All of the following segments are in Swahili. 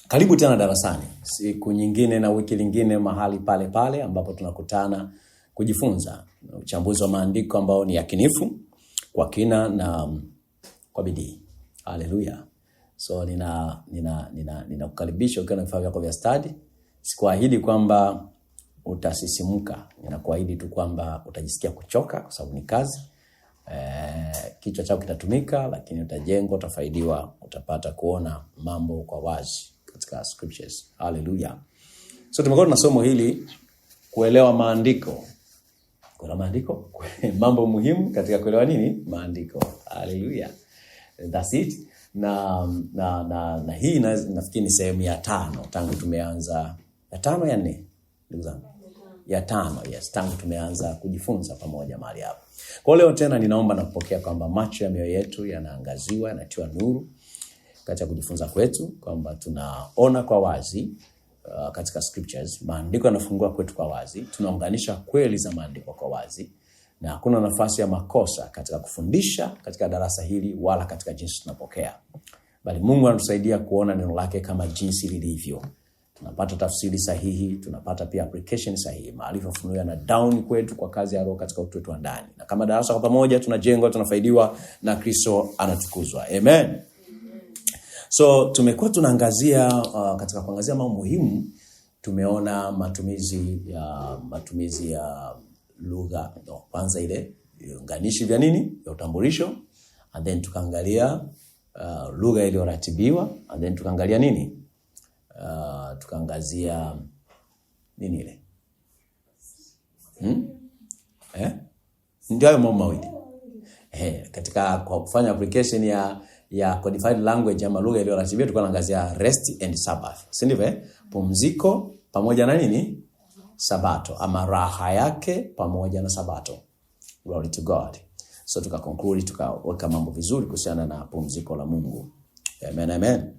Karibu tena darasani. Siku nyingine na wiki lingine mahali pale pale ambapo tunakutana kujifunza uchambuzi wa maandiko ambao ni yakinifu kwa kina na kwa bidii. Haleluya. So ninakukaribisha ukiwa na vifaa vyako vya study. Sikuahidi kwamba utasisimuka. Ninakuahidi tu kwamba utajisikia kuchoka kwa sababu ni kazi. Kichwa chako kitatumika, lakini utajengwa, utafaidiwa, utapata kuona mambo kwa wazi katika scriptures. Hallelujah. So tumekuwa na somo hili kuelewa maandiko. Kuelewa maandiko, mambo muhimu katika kuelewa nini? Maandiko. Hallelujah. That's it. Na hii nafikiri ni sehemu ya 5 tangu tumeanza. Ya 5 ya 4, ndugu zangu? Ya 5, yes, tangu tumeanza kujifunza pamoja mahali hapa. Kwa leo tena ninaomba na kupokea kwamba macho ya mioyo yetu yanaangaziwa, yanatiwa nuru katika kujifunza kwetu, kwamba tunaona kwa wazi katika scriptures, maandiko yanafungua kwetu kwa wazi, tunaunganisha kweli za maandiko kwa wazi, na hakuna nafasi ya makosa katika kufundisha katika darasa hili wala katika jinsi tunapokea. Bali Mungu anatusaidia kuona neno lake kama jinsi lilivyo. Tunapata tafsiri sahihi, tunapata pia application sahihi, maarifa funuya na down kwetu kwa kazi ya Roho katika utu wetu wa ndani. Na kama darasa kwa pamoja tunajengwa, tunafaidiwa na Kristo anatukuzwa. Amen. So tumekuwa tunaangazia katika kuangazia mambo muhimu, tumeona matumizi ya lugha, kwanza ile viunganishi vya nini? Ya utambulisho, and then tukaangalia lugha iliyoratibiwa, and then tukaangalia nini? Tukaangazia nini ile? Ndio mambo mawili. Katika kufanya application ya codified language ama lugha iliyoratibiwa, tukaangazia rest and sabbath. Si ndivyo? Pumziko pamoja na nini? Sabato, ama raha yake pamoja na sabato. Glory to God. So tukaconclude, tukaweka mambo vizuri kuhusiana na pumziko la Mungu. Amen, amen.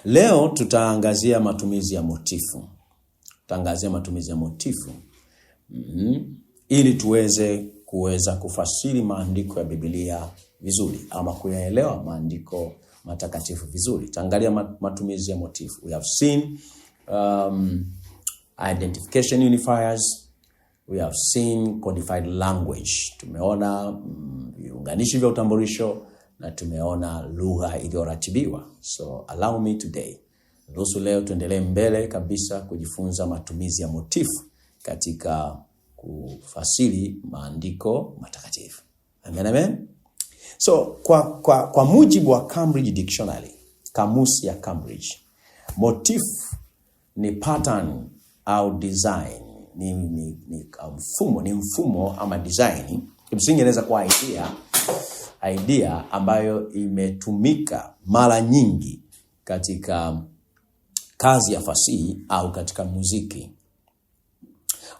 Leo tutaangazia matumizi ya motifu. Tutaangazia matumizi ya motifu. Ili kuweza kufasiri maandiko ya Biblia vizuri, ama kuyaelewa maandiko matakatifu vizuri. Tutaangalia matumizi ya motifu. We have seen identification unifiers. We have seen codified language. Tumeona viunganishi vya utambulisho na tumeona lugha iliyoratibiwa. So allow me today, ruhusu leo tuendelee mbele kabisa kujifunza matumizi ya motifu katika kufasiri maandiko matakatifu. Amen, amen. So kwa mujibu wa Cambridge Dictionary, kamusi ya Cambridge, motif ni pattern au design, ni mfumo ama design. Kimsingi inaweza kuwa idea ambayo imetumika mara nyingi katika kazi ya fasihi au katika muziki.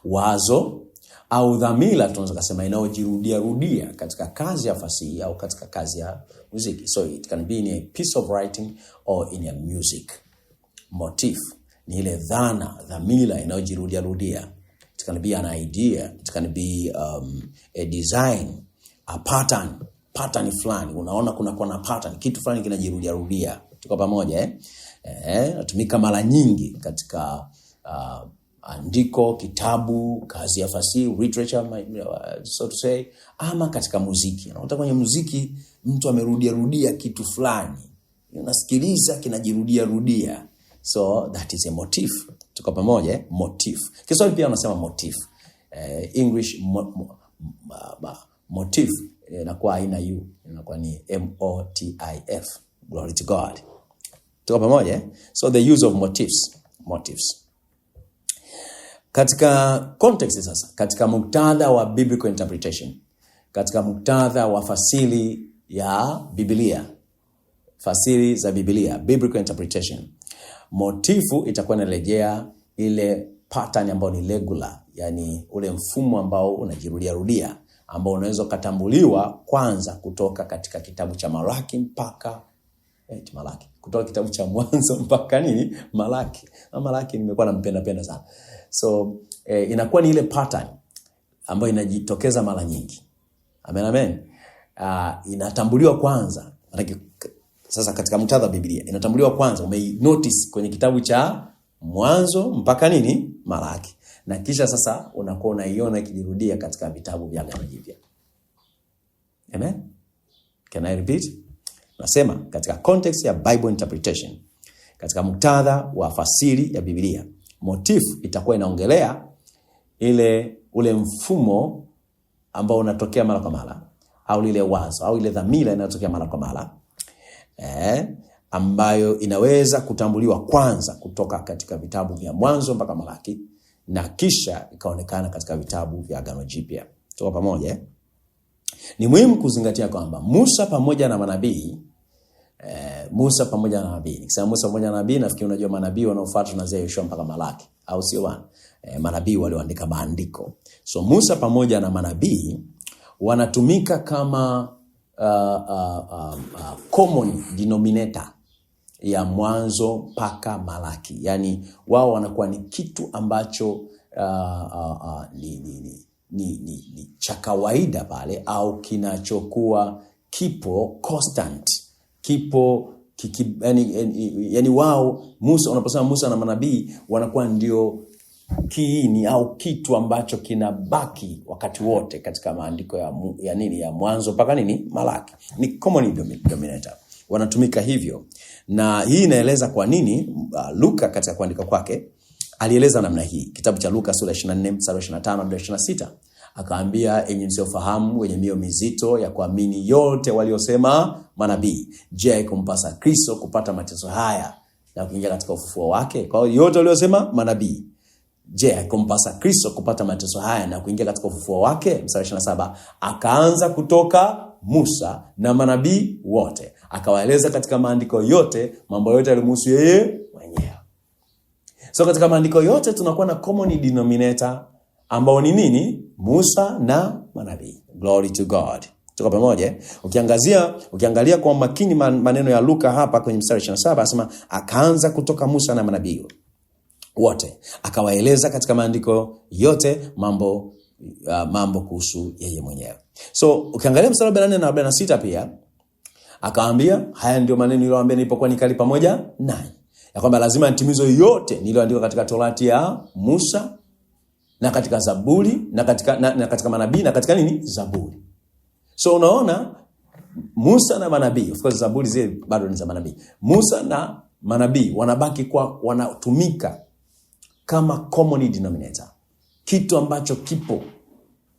Wazo au dhamira tunaweza kusema inayojirudia katika kazi ya fasihi au katika kazi ya muziki. So it can be in a piece of writing or in a music. Motif ni ile dhamira inayojirudia. It can be an idea, it can be a design, a pattern fulani. Unaona kuna na pattern, kitu fulani kinajirudia. Tuko pamoja natumika mara nyingi katika andiko, kitabu, kazi ya fasihi, literature, so to say, ama katika muziki. Unaona kwenye muziki mtu amerudia kitu fulani. Unasikiliza kinajirudia. So that is a motif. Tuko pamoja, motif. Kiswahili pia wanasema motif. English motif inakuwa haina u, inakuwa ni motif. Glory to God. Tuko pamoja? So the use of motives. Katika context sasa, katika muktadha wa biblical interpretation, katika muktadha wa fasiri ya Biblia, fasiri za Biblia, biblical interpretation, motifu itakuwa inarejea ile pattern ambayo ni regular, yani ule mfumo ambao unajirudia, ambao unaweza kutambuliwa kwanza kutoka katika kitabu cha Malaki mpaka Malaki. Kutoka kitabu cha Mwanzo mpaka nini? Malaki. Na Malaki nimekuwa nampenda sana. So inakuwa ni ile pattern ambayo inajitokeza mara nyingi. Amen, amen. Inatambuliwa kwanza. Sasa katika muktadha wa Biblia inatambuliwa kwanza, notice kwenye kitabu cha Mwanzo mpaka nini? Malaki. Na kisha sasa unakuwa unaiona ikijirudia katika vitabu vya Agano Jipya. Amen. Can I repeat? Nasema katika context ya Bible interpretation, katika muktadha wa fasiri ya Biblia, motif itakuwa inaongelea ule mfumo ambao unatokea mara kwa mara, au lile wazo au ile dhamira inayotokea mara kwa mara, ambayo inaweza kutambuliwa kwanza kutoka katika vitabu vya Mwanzo mpaka Malaki, na kisha ikaonekana katika vitabu vya Agano Jipya. Tuko pamoja? Ni muhimu kuzingatia kwamba Musa pamoja na manabii, nikisema Musa pamoja na nabii, nafikiri unajua manabii wanaofuata tunaanzia Yoshua mpaka Malaki, au sio bwana? Manabii walioandika maandiko. So Musa pamoja na manabii wanatumika kama common denominator ya Mwanzo mpaka Malaki. Yani wao wanakuwa ni kitu ambacho ni cha kawaida pale, au kinachokuwa kipo constant, kipo yani wao Musa, unaposema Musa na manabii, wanakuwa ndio kiini au kitu ambacho kinabaki wakati wote katika maandiko ya Mwanzo mpaka Malaki. Ni common denominator, wanatumika hivyo. Na hii inaeleza kwa nini Luka katika kuandika kwake alieleza namna hii. Kitabu cha Luka sura 24 mstari 25 hadi 26, akaambia, enyi msiofahamu, wenye mioyo mizito ya kuamini yote waliosema manabii, je, kumpasa Kristo kupata mateso haya na kuingia katika ufufuo wake? Kwa hiyo yote waliosema manabii, je, kumpasa Kristo kupata mateso haya na kuingia katika ufufuo wake? Mstari 27, akaanza kutoka Musa na manabii wote, akawaeleza katika maandiko yote mambo yote yalimhusu yeye mwenyewe. So katika maandiko yote tunakuwa na common denominator ambao ni nini? Musa na manabii. Glory to God. Tuko pamoja? Ukiangalia kwa makini maneno ya Luka hapa kwenye mstari 27, anasema akaanza kutoka Musa na manabii wote, akawaeleza katika maandiko yote mambo kuhusu yeye mwenyewe. So ukiangalia mstari 44 na 46 pia akaambia, haya ndio maneno niliyowaambia nilipokuwa nikali pamoja nanyi, ya kwamba lazima nitimizwe yote niliyoandika katika Torati ya Musa na katika Zaburi na katika manabii na katika Zaburi. So unaona Musa na manabii, of course Zaburi zile bado ni za manabii. Musa na manabii wanatumika kama common denominator, kitu ambacho kipo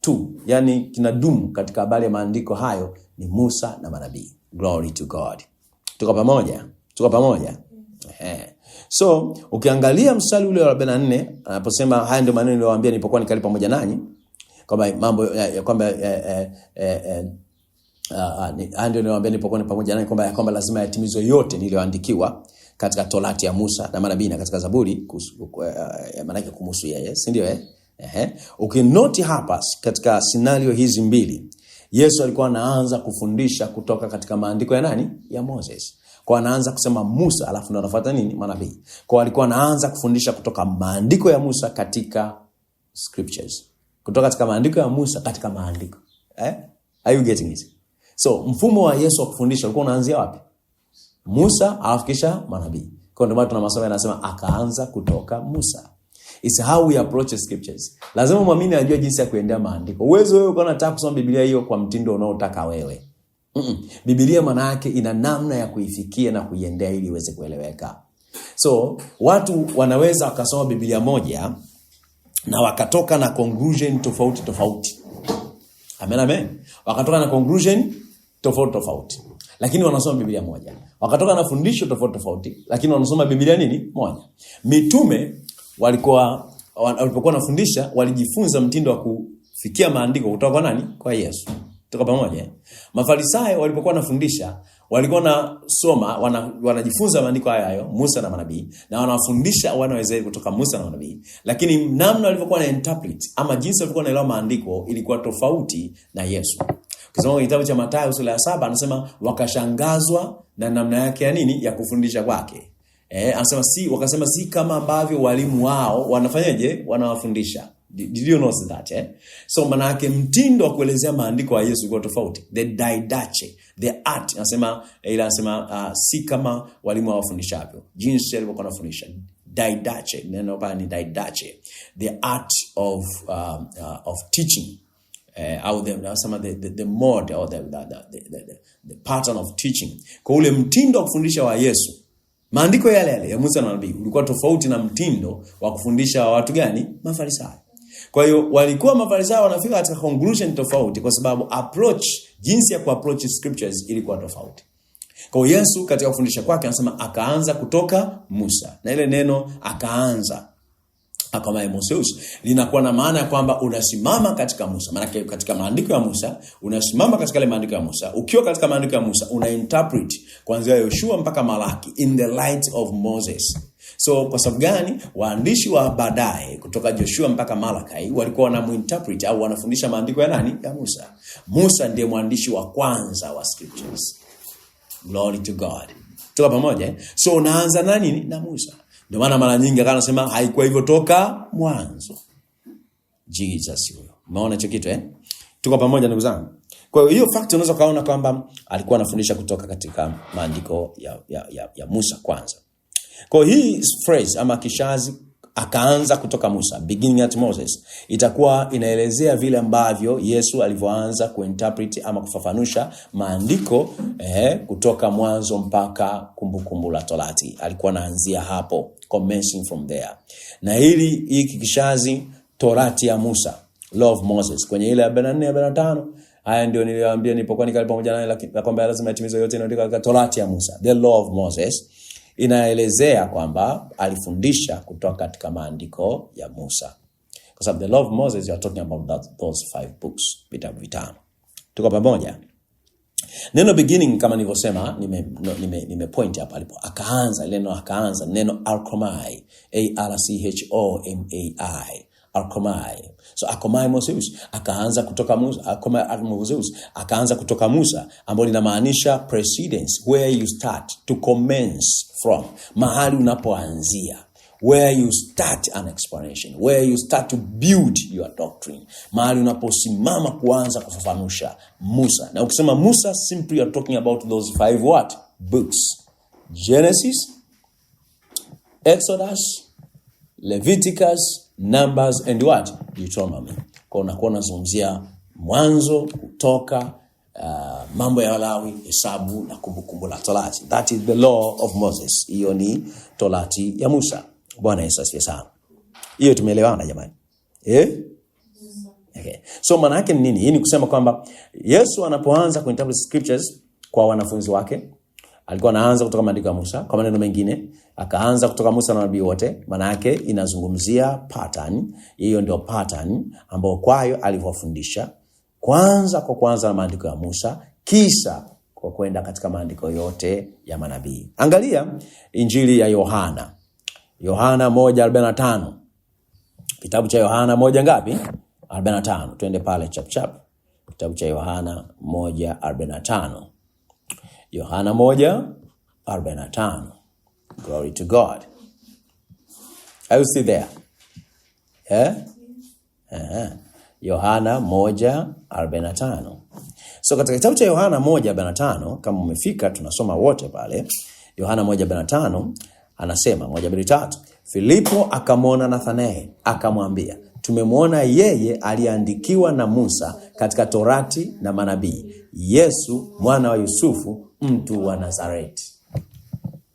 tu, yani kinadumu katika habari ya maandiko hayo, ni Musa na manabii. Glory to God. Tuko pamoja? So ukiangalia mstari ule wa 44 anaposema, haya ndio maneno niliyowaambia nilipokuwa nikali pamoja nanyi, kwamba mambo kwamba ndio niliyowaambia nilipokuwa pamoja nanyi, kwamba lazima yatimizwe yote niliyoandikiwa katika Torati ya Musa na manabii na katika Zaburi, maana yake kumhusu yeye, si ndio? Ukinoti hapa katika scenario hizi mbili, Yesu alikuwa anaanza kufundisha kutoka katika maandiko ya nani? Ya Moses. Kwa anaanza kusema Musa, alafu ndio anafuata manabii. Kwa alikuwa anaanza kufundisha kutoka maandiko ya Musa katika scriptures, kutoka katika maandiko ya Musa katika maandiko. Are you getting it? So mfumo wa Yesu wa kufundisha ulikuwa unaanzia wapi? Musa, alafu kisha manabii. Kwa ndio maana tuna masomo yanasema akaanza kutoka Musa. It's how we approach scriptures. Lazima muamini ajue jinsi ya kuendea maandiko. Uwezo wewe uko unataka kusoma Biblia hiyo kwa mtindo unaotaka wewe. Biblia maana yake ina namna ya kuifikia na kuiendea ili iweze kueleweka. So watu wanaweza wakasoma Biblia moja na wakatoka na conclusion tofauti. Amen. Wakatoka na conclusion tofauti. Lakini wanasoma Biblia moja. Wakatoka na fundisho tofauti, lakini wanasoma Biblia moja. Mitume walipokuwa wanafundisha, walijifunza mtindo wa kufikia maandiko kutoka kwa nani? Kwa Yesu. Tuko pamoja? Mafarisayo walipokuwa wanafundisha, walikuwa wanasoma, wanajifunza maandiko hayo Musa na manabii, na wanafundisha wana wa Israeli kutoka Musa na manabii. Lakini namna walivyokuwa na interpret ama jinsi walivyokuwa wanaelewa maandiko ilikuwa tofauti na Yesu. Ukisoma kitabu cha Mathayo sura ya 7 anasema wakashangazwa na namna yake ya kufundisha kwake. Anasema wakasema si kama ambavyo walimu wao wanafanyaje? Wanawafundisha. Did you notice that? So manake mtindo wa kuelezea maandiko ya Yesu ulikuwa tofauti. The didache, the art, anasema si kama walimu wafundishavyo. Jinsi walivyokuwa wanafundisha. Didache, neno hapa ni didache. The art of teaching. The mode or the pattern of teaching. Kwa ule mtindo wa kufundisha wa Yesu, maandiko yale ya Musa na Nabii ulikuwa tofauti na mtindo wa kufundisha wa watu gani? Mafarisayo. Kwa hiyo walikuwa Mafarisayo wanafika katika conclusion tofauti kwa sababu jinsi ya kuapproach scriptures ilikuwa tofauti. Kwa hiyo Yesu katika kufundisha kwake anasema akaanza kutoka Musa. Na ile neno akaanza kama Moses linakuwa na maana ya kwamba unasimama katika Musa. Maana katika maandiko ya Musa, unasimama katika ile maandiko ya Musa. Ukiwa katika maandiko ya Musa, unainterpret kuanzia Yoshua mpaka Malaki in the light of Moses. So kwa sababu gani? Waandishi wa baadaye kutoka Joshua mpaka Malachi walikuwa wanamuinterpret au wanafundisha maandiko ya nani? Ya Musa. Musa ndiye mwandishi wa kwanza wa scriptures. Glory to God. Tuko pamoja? So unaanza na nini? Na Musa. Ndio maana mara nyingi akasema haikuwa hivyo toka mwanzo. Jesus huyo. Umeona hicho kitu Tuko pamoja ndugu zangu. Kwa hiyo fact unaweza kaona kwamba alikuwa anafundisha kutoka katika maandiko ya Musa kwanza. Kwa hii phrase ama kishazi akaanza kutoka Musa, beginning at Moses, itakuwa inaelezea vile ambavyo Yesu alivyoanza kuinterpret ama kufafanusha maandiko kutoka mwanzo mpaka kumbukumbu la Torati. Alikuwa anaanzia hapo, commencing from there. Na hiki kishazi Torati ya Musa, Law of Moses, kwenye ile 44-45, haya ndio niliwaambia nilipokuwa nikali pamoja naye, lakini kwamba lazima yatimizwe yote inaandikwa katika Torati ya Musa, the Law of Moses. Inaelezea kwamba alifundisha kutoka katika maandiko ya Musa. Kwa sababu the Law of Moses, you are talking about those 5 books, vitabu vitano. Tuko pamoja? Neno beginning kama nilivyosema, nime point hapa alipo. Akaanza, neno akaanza, neno arkomai, ARCHOMAI, arkomai. So akomai Moses, akaanza kutoka Musa, akomai Moses, akaanza kutoka Musa, ambalo linamaanisha precedence, where you start, to commence from, mahali unapoanzia, where you start an explanation, where you start to build your doctrine, mahali unaposimama kuanza kufafanusha Musa. Na ukisema Musa, simply you are talking about those 5 what? Books. Genesis, Exodus, Leviticus, Numbers and what? Deuteronomy. Kwa unakuwa unazungumzia Mwanzo, Kutoka, mambo ya Walawi, Hesabu na kumbukumbu la Torati. That is the Law of Moses. Hiyo ni Torati ya Musa. Bwana Yesu asifiwe sana. Hiyo tumeelewana jamani? Okay. So maana yake ni nini? Hii ni kusema kwamba Yesu anapoanza kuinterpret scriptures kwa wanafunzi wake, alikuwa anaanza kutoka maandiko ya Musa. Kwa maneno mengine, akaanza kutoka Musa na nabii wote. Maana yake inazungumzia pattern. Hiyo ndio pattern ambayo kwayo alivyofundisha. Kwanza na maandiko ya Musa, kisha kwa kwenda katika maandiko yote ya manabii. Angalia Injili ya Yohana. Yohana 1:45. Kitabu cha Yohana 1 ngapi? 45. Twende pale chap. Kitabu cha Yohana 1:45. Yohana 1:45. Glory to God. Are you still there? Yohana 1:45. So katika kitabu cha Yohana 1:45, kama umefika tunasoma wote pale. Yohana 1:45 anasema 1:3, Filipo akamwona Nathanaeli, akamwambia, tumemwona yeye aliandikiwa na Musa katika Torati na manabii, Yesu mwana wa Yusufu, mtu wa Nazareti.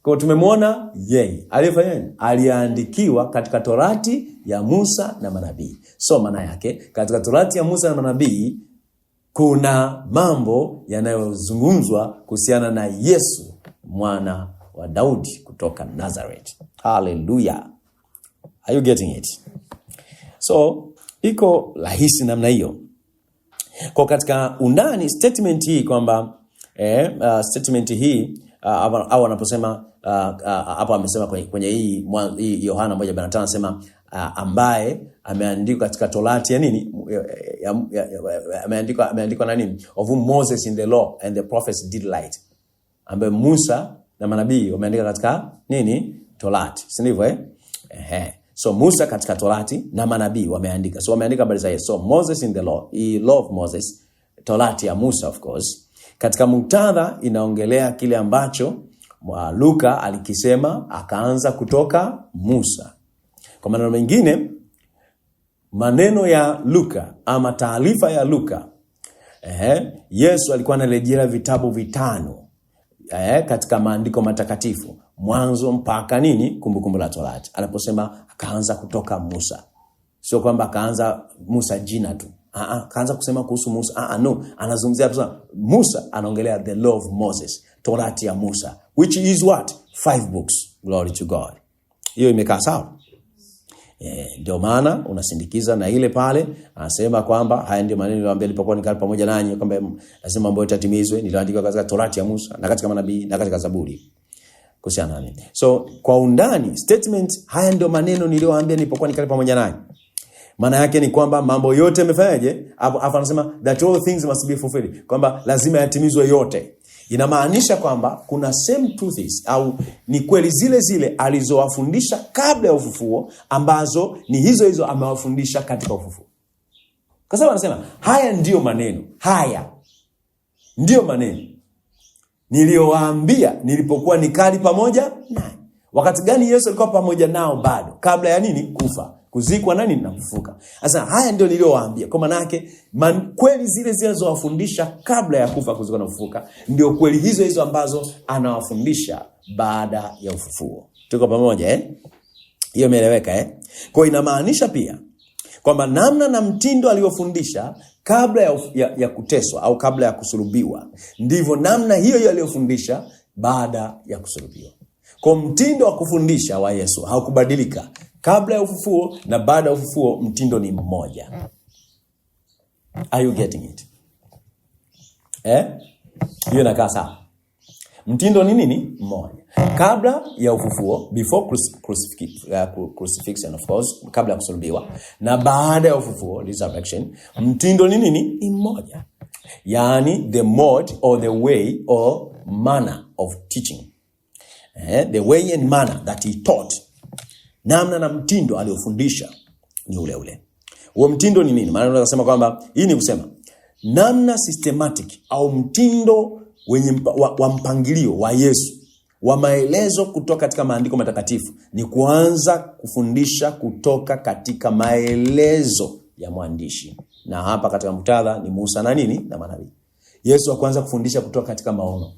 Kwa tumemwona yeye alifanya aliandikiwa katika Torati ya Musa na manabii. So maana yake katika Torati ya Musa na manabii kuna mambo yanayozungumzwa kuhusiana na Yesu mwana wa Daudi kutoka Nazareth. Hallelujah. Are you getting it? So iko rahisi namna hiyo. Kwa katika undani statement hii kwamba statement hii au anaposema hapo amesema kwenye hii Yohana 1:45 anasema ambaye ameandikwa katika Torati ya nini? Ameandikwa na nini? Of whom Moses in the law and the prophets did light. Ambaye Musa na manabii wameandika katika nini? Torati. Si ndivyo So Musa katika Torati na manabii wameandika. So wameandika habari za Yesu. So Moses in the law, law of Moses, Torati ya Musa of course. Katika muktadha inaongelea kile ambacho Luka alikisema akaanza kutoka Musa. Kwa maneno mengine, maneno ya Luka ama taarifa ya Luka, Yesu alikuwa analejea vitabu vitano katika maandiko matakatifu, mwanzo mpaka nini, kumbukumbu la Torati. Anaposema akaanza kutoka Musa, sio kwamba akaanza Musa jina tu. Kaanza kusema kuhusu Musa. No, anazungumzia tu Musa, anaongelea the law of Moses, Torati ya Musa, which is what? 5 books. Glory to God. Hiyo imekaa sawa? Ndio maana unasindikiza na ile pale anasema kwamba haya ndio maneno niliwaambia nilipokuwa nikali pamoja nanyi, kwamba lazima mambo yote yatimizwe niliandika katika Torati ya Musa na katika manabii na katika Zaburi. Kuhusiana nini? So kwa undani statement, haya ndio maneno niliyowaambia nilipokuwa nikali pamoja nanyi. Maana yake ni kwamba mambo yote yamefanyaje? Hapo anasema that all things must be fulfilled, kwamba lazima yatimizwe yote. Inamaanisha kwamba kuna same truths au ni kweli zile zile alizowafundisha kabla ya ufufuo ambazo ni hizo hizo amewafundisha katika ufufuo. Kwa sababu anasema haya ndio maneno, haya ndio maneno niliyowaambia nilipokuwa nikali pamoja naye. Wakati gani Yesu alikuwa pamoja nao? Bado kabla ya nini? Kufa, kuzikwa nani na kufufuka. Sasa haya ndio niliyowaambia. Kwa maana yake kweli zile zile alizowafundisha kabla ya kufa, kuzikwa na kufufuka ndio kweli hizo hizo ambazo anawafundisha baada ya ufufuo. Tuko pamoja Hiyo imeeleweka Kwa inamaanisha pia kwamba namna na mtindo aliyofundisha kabla ya kuteswa au kabla ya kusulubiwa ndivyo namna hiyo hiyo aliyofundisha baada ya kusulubiwa. Kwa mtindo wa kufundisha wa Yesu haukubadilika kabla ya ufufuo na baada ya ufufuo, mtindo ni mmoja. Are you getting it? Hiyo inakaa sawa. Mtindo ni nini? Mmoja. Kabla ya ufufuo, before crucifixion of course, kabla ya kusulubiwa, na baada ya ufufuo, resurrection, mtindo ni nini? Ni mmoja. Yaani the mode or the way or manner of teaching. The way and manner that he taught, namna na mtindo aliofundisha ni ule ule. Huo mtindo ni nini? Maana unaweza kusema kwamba hii ni kusema namna systematic au mtindo wenye wa mpangilio wa Yesu wa maelezo kutoka katika maandiko matakatifu ni kuanza kufundisha kutoka katika maelezo ya mwandishi. Na hapa katika muktadha ni Musa na nini na manabii. Yesu akaanza kufundisha kutoka katika maono.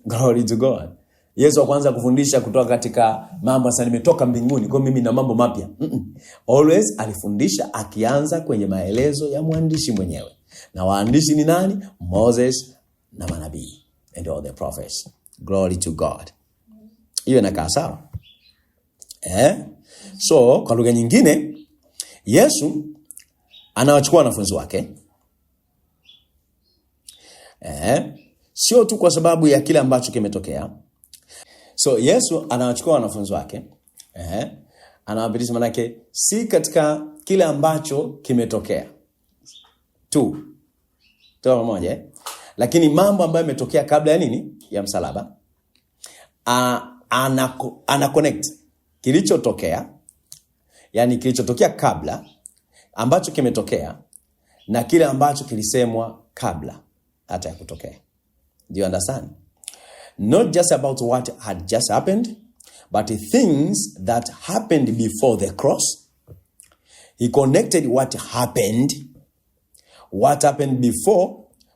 Glory to God. Yesu akaanza kufundisha kutoka katika mambo sasa nimetoka mbinguni kwa mimi na mambo mapya. Always alifundisha akianza kwenye maelezo ya mwandishi mwenyewe. Na waandishi ni nani? Moses na manabii and all the prophets. Glory to God. Hiyo inakaa sawa. So kwa lugha nyingine Yesu anawachukua wanafunzi wake. Sio tu kwa sababu ya kile ambacho kimetokea. So Yesu anawachukua wanafunzi wake. Anawapitisha, manake si katika kile ambacho kimetokea tu. Toa moja lakini mambo ambayo yametokea kabla ya nini? Ya msalaba. Ana connect kilichotokea, yani kilichotokea kabla ambacho kimetokea na kile ambacho kilisemwa kabla hata ya kutokea. Do you understand? Not just about what had just happened, but things that happened before the cross. He connected what happened before,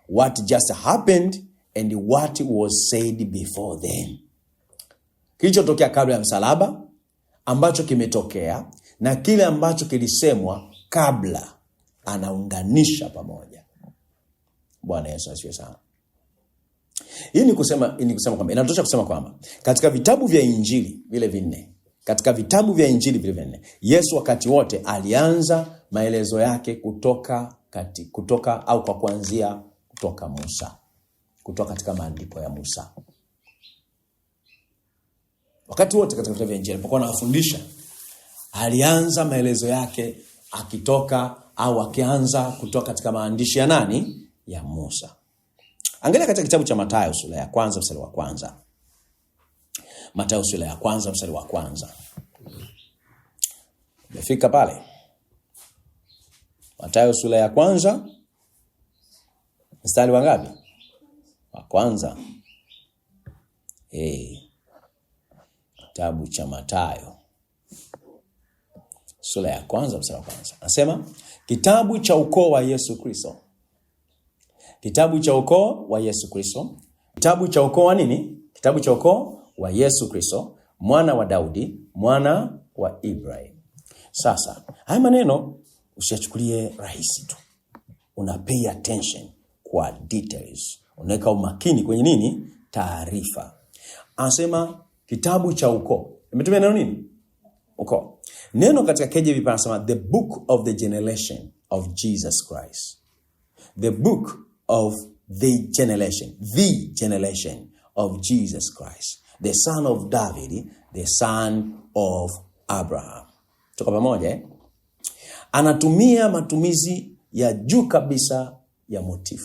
what just happened, and what was said before then. Kilichotokea kabla ya msalaba, ambacho kimetokea, na kile ambacho kilisemwa kabla, anaunganisha pamoja. Bwana Yesu asifiwe sana. Hii ni kusema kwamba inatosha kusema kwamba katika vitabu vya Injili vile vinne, Yesu wakati wote alianza maelezo yake kutoka au kwa kuanzia kutoka Musa, kutoka katika maandiko ya Musa. Wakati wote katika vitabu vya Injili alipokuwa anafundisha, alianza maelezo yake akianza kutoka katika maandishi ya nani? Ya Musa. Angalia katika kitabu cha Mathayo sura ya 1 mstari wa 1. Mathayo sura ya 1 mstari wa 1. Tumefika pale. Mathayo sura ya kwanza mstari wa ngapi? Wa kwanza. Kitabu cha Mathayo sura ya kwanza mstari wa kwanza. Nasema kitabu cha ukoo wa Yesu Kristo. Kitabu cha ukoo wa Yesu Kristo. Kitabu cha ukoo wa nini? Kitabu cha ukoo wa Yesu Kristo, mwana wa Daudi, mwana wa Ibrahim. Sasa, haya maneno usiyachukulie rahisi tu. Una pay attention kwa details. Unaweka umakini kwenye nini? Taarifa. Anasema kitabu cha ukoo. Imetumia neno nini? Ukoo. Neno katika KJV panasema the book of the generation of Jesus Christ. The book of the generation of Jesus Christ. The son of David, the son of Abraham. Tuko pamoja? Anatumia matumizi ya juu kabisa ya motif.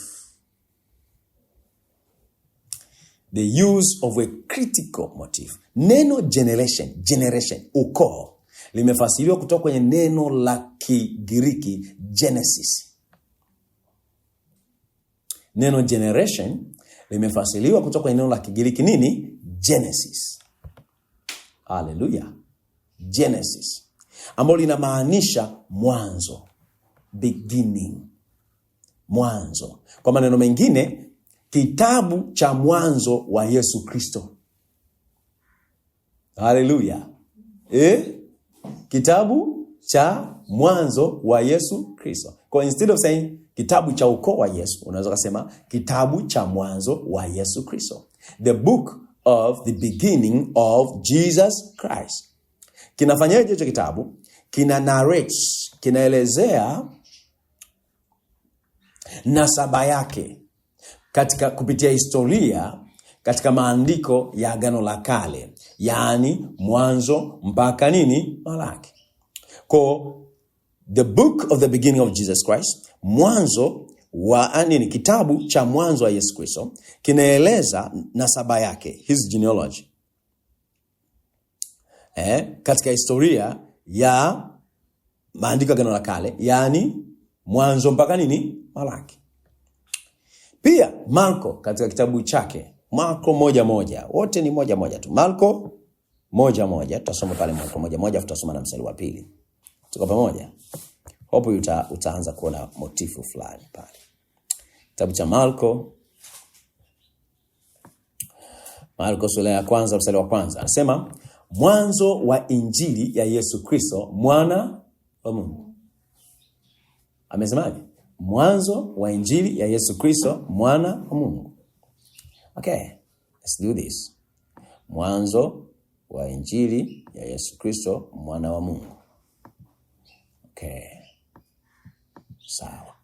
The use of a critical motif. Neno generation, ukoo, limefasiriwa kutoka kwenye neno la Kigiriki Genesis. Neno generation limefasiriwa kutoka kwenye neno la Kigiriki nini? Genesis. Hallelujah. Genesis. Ambalo linamaanisha mwanzo. Beginning. Mwanzo. Kwa maneno mengine, kitabu cha mwanzo wa Yesu Kristo. Hallelujah. Kitabu cha mwanzo wa Yesu Kristo. Kwa instead of saying kitabu cha ukoo wa Yesu, unaweza kusema kitabu cha mwanzo wa Yesu Kristo. The book of the beginning of Jesus Christ. Kinafanyaje hicho kitabu? Kina narrate, kinaelezea nasaba yake katika kupitia historia katika maandiko ya Agano la Kale, yaani mwanzo mpaka nini? Malaki. Kwa the book of the beginning of Jesus Christ, mwanzo wa nini? Kitabu cha mwanzo wa Yesu Kristo, kinaeleza nasaba yake, his genealogy. Katika historia ya maandiko ya Agano la Kale, yaani mwanzo mpaka nini? Malaki. Pia Marko katika kitabu chake, Marko 1:1, wote ni 1:1 tu. Marko 1:1, tutasoma pale Marko 1:1, tutasoma na mstari wa 2. Tuko pamoja? Hapo utaanza kuona motifu fulani pale. Kitabu cha Marko sura ya kwanza mstari wa kwanza. Anasema mwanzo wa injili ya Yesu Kristo, mwana wa Mungu. Amesemaje? Mwanzo wa injili ya Yesu Kristo, mwana wa Mungu. Okay, let's do this. Mwanzo wa injili ya Yesu Kristo, mwana wa Mungu. Okay. Sawa.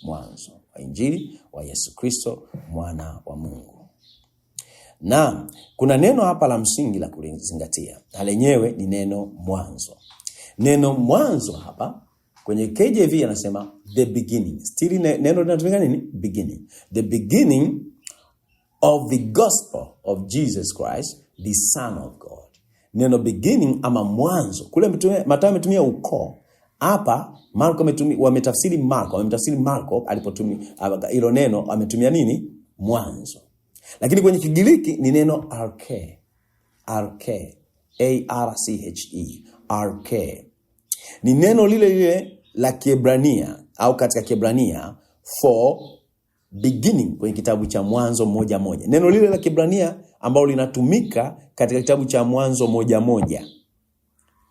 Mwanzo wa injili wa Yesu Kristo, mwana wa Mungu. Na kuna neno hapa la msingi la kuzingatia. Na lenyewe ni neno mwanzo. Neno mwanzo hapa kwenye KJV anasema the beginning. Still neno linatumika nini? Beginning. The beginning of the gospel of Jesus Christ, the Son of God. Neno beginning ama mwanzo. Kule Mathayo ametumia ukoo. Hapa Marko wametafsiri Marko alipotumia hilo neno ametumia nini? Mwanzo. Lakini kwenye Kigiriki ni neno arche. Arche. A-R-C-H-E. Arche. Ni neno lile la Kiebrania au katika Kiebrania for beginning kwenye kitabu cha Mwanzo 1:1. Neno lile la Kiebrania ambalo linatumika katika kitabu cha Mwanzo 1:1.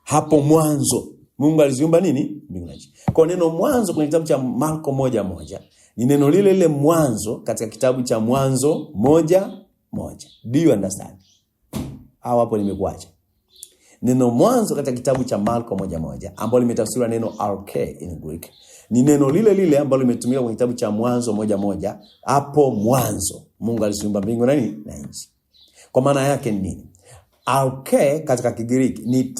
Hapo mwanzo Mungu aliziumba nini? Mbingu na nchi. Kwa neno mwanzo kwenye kitabu cha Marko 1:1 ni neno lile mwanzo katika kitabu cha Mwanzo 1:1. Do you understand? Hapo nimekuacha. Neno mwanzo katika kitabu cha Marko 1:1 ambalo limetafsiriwa neno arche in Greek ni neno lile ambalo limetumika kwenye kitabu cha Mwanzo 1:1. Hapo mwanzo Mungu aliziumba mbingu na nchi. Kwa maana yake ni nini? Arche katika Kigiriki ni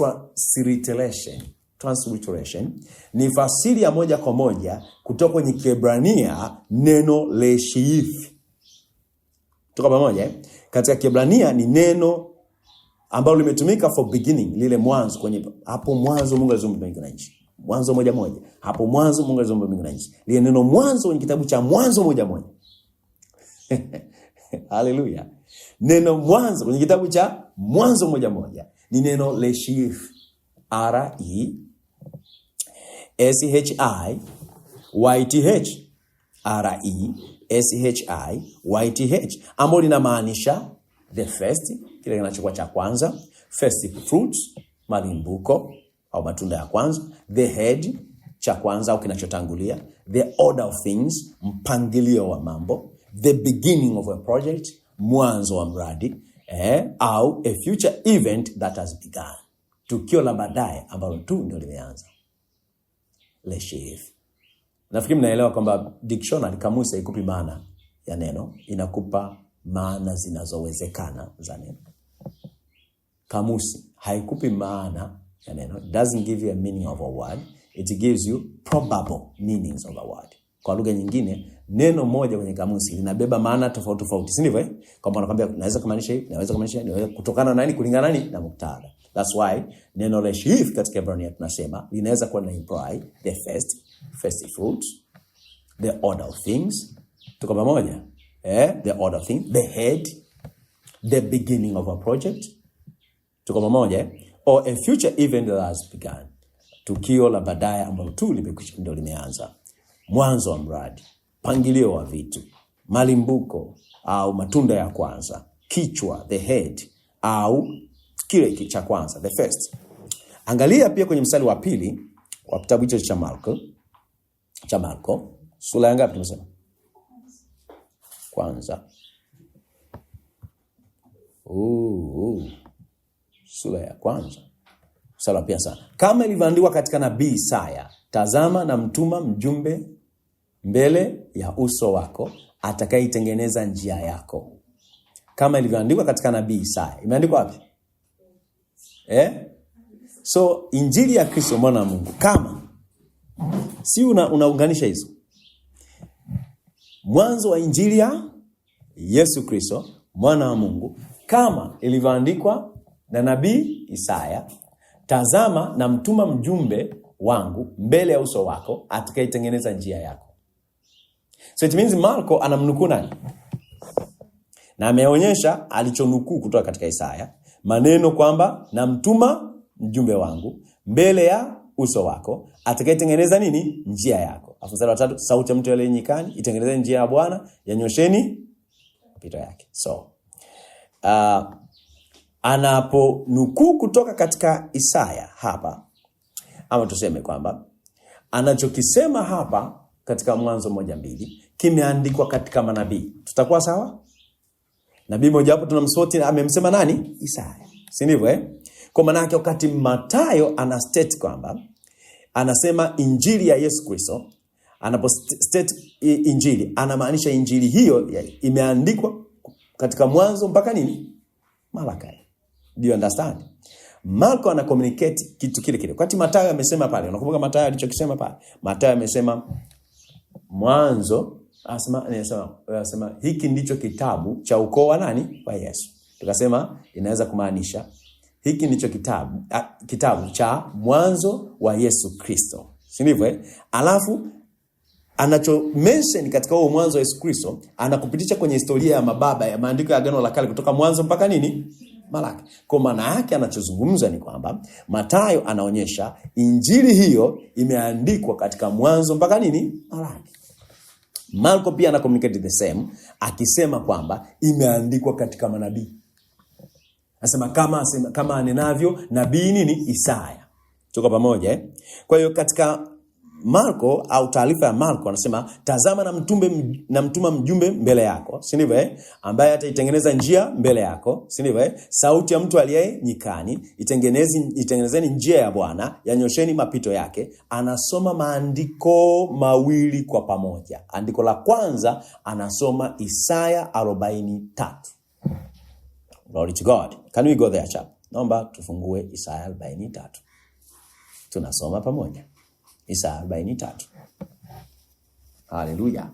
transliteration, ni fasiri ya moja kwa moja kutoka kwenye Kiebrania neno leshiif. Tuko pamoja? Katika Kiebrania ni neno ambalo limetumika for beginning, lile mwanzo, kwenye hapo mwanzo Mungu aliziumba mbingu na nchi. Mwanzo 1:1. Hapo mwanzo Mungu aliziumba mbingu na nchi. Lile neno mwanzo kwenye kitabu cha Mwanzo 1:1. Hallelujah. Neno mwanzo kwenye kitabu cha Mwanzo 1:1 ni neno Leshif. R-E-S-H-I-Y-T-H. R-E-S-H-I-Y-T-H. Ambalo linamaanisha the first, kile kinachokuwa cha kwanza, first fruits, malimbuko au matunda ya kwanza, the head, cha kwanza au kinachotangulia, the order of things, mpangilio wa mambo, the beginning of a project, mwanzo wa mradi, au a future event that has begun, tukio la baadaye ambalo tu ndio limeanza. Leshif. Nafikiri mnaelewa kwamba dictionary, kamusi, haikupi maana ya neno, inakupa maana zinazowezekana za neno. Kamusi haikupi maana ya neno. It doesn't give you a meaning of a word. It gives you probable meanings of a word. Kwa lugha nyingine, neno moja kwenye kamusi linabeba maana tofauti tofauti, si ndivyo? Kama anakuambia naweza kumaanisha hivi, naweza kumaanisha hivi, kutokana na nini, kulingana nani na muktadha. That's why neno Leshif katika Hebrania tunasema linaweza kuwa na imply the first fruits, the order of things. Tuko pamoja? The order of things, the head, the beginning of a project. Tuko pamoja? Or a future event that has begun. Tukio la baadaye ambalo tu ndio limeanza. Mwanzo wa mradi, pangilio wa vitu, malimbuko au matunda ya kwanza, kichwa, the head, au kile cha kwanza, the first. Angalia pia kwenye mstari wa pili wa kitabu hicho cha Marko, sura ya ngapi tumesema? Kwanza. Sura ya kwanza. Sala pia sana. Kama ilivyoandikwa katika nabii Isaya, tazama na mtuma mjumbe mbele ya uso wako, atakayeitengeneza njia yako. Kama ilivyoandikwa katika nabii Isaya. Imeandikwa wapi? So injili ya Kristo mwana wa Mungu, kama si unaunganisha hizo. Mwanzo wa injili ya Yesu Kristo mwana wa Mungu, kama ilivyoandikwa na nabii Isaya, tazama na mtuma mjumbe wangu mbele ya uso wako, atakayeitengeneza njia yako. So it means Marko anamnukuu nani? Na ameonyesha alichonukuu kutoka katika Isaya, maneno kwamba na mtuma mjumbe wangu mbele ya uso wako, atakayeitengeneza nini? Njia yako. Mstari wa 3, sauti ya mtu aliye nyikani, itengenezeni njia ya Bwana, yanyosheni mapito yake. So anaponukuu kutoka katika Isaya hapa, ama tuseme kwamba anachokisema hapa katika Mwanzo 1:2 kimeandikwa katika manabii. Tutakuwa sawa? Nabii mmoja hapo tunamsoti amemsema nani? Isaya. Si ndivyo? Kwa maana yake wakati Mathayo ana state kwamba anasema injili ya Yesu Kristo, anapo state injili anamaanisha injili hiyo imeandikwa katika Mwanzo mpaka nini? Malaki. Do you understand? Marko ana communicate kitu kile kile. Wakati Mathayo amesema pale, unakumbuka Mathayo alichokisema pale? Mathayo amesema Mwanzo, anasema hiki ndicho kitabu cha ukoo wa nani? Wa Yesu. Tukasema inaweza kumaanisha hiki ndicho kitabu cha mwanzo wa Yesu Kristo. Si ndivyo? Alafu anacho mention katika huo mwanzo wa Yesu Kristo, anakupitisha kwenye historia ya mababa ya maandiko ya Agano la Kale kutoka Mwanzo mpaka nini? Malaki. Kwa maana yake anachozungumza ni kwamba Mathayo anaonyesha injili hiyo imeandikwa katika Mwanzo mpaka nini? Malaki. Marko pia ana communicate the same, akisema kwamba imeandikwa katika manabii. Anasema kama anenavyo nabii nini? Isaya. Tuko pamoja? Kwa hiyo katika Marko au taarifa ya Marko anasema tazama na mtuma mjumbe mbele yako, si ndivyo? Ambaye ataitengeneza njia mbele yako, si ndivyo? Sauti ya mtu aliye nyikani, itengenezeni njia ya Bwana, yanyosheni mapito yake. Anasoma maandiko mawili kwa pamoja. Andiko la kwanza anasoma Isaya 43. Glory to God. Can we go there, chap? Naomba tufungue Isaya 43. Tunasoma pamoja. Isaya 43. Hallelujah.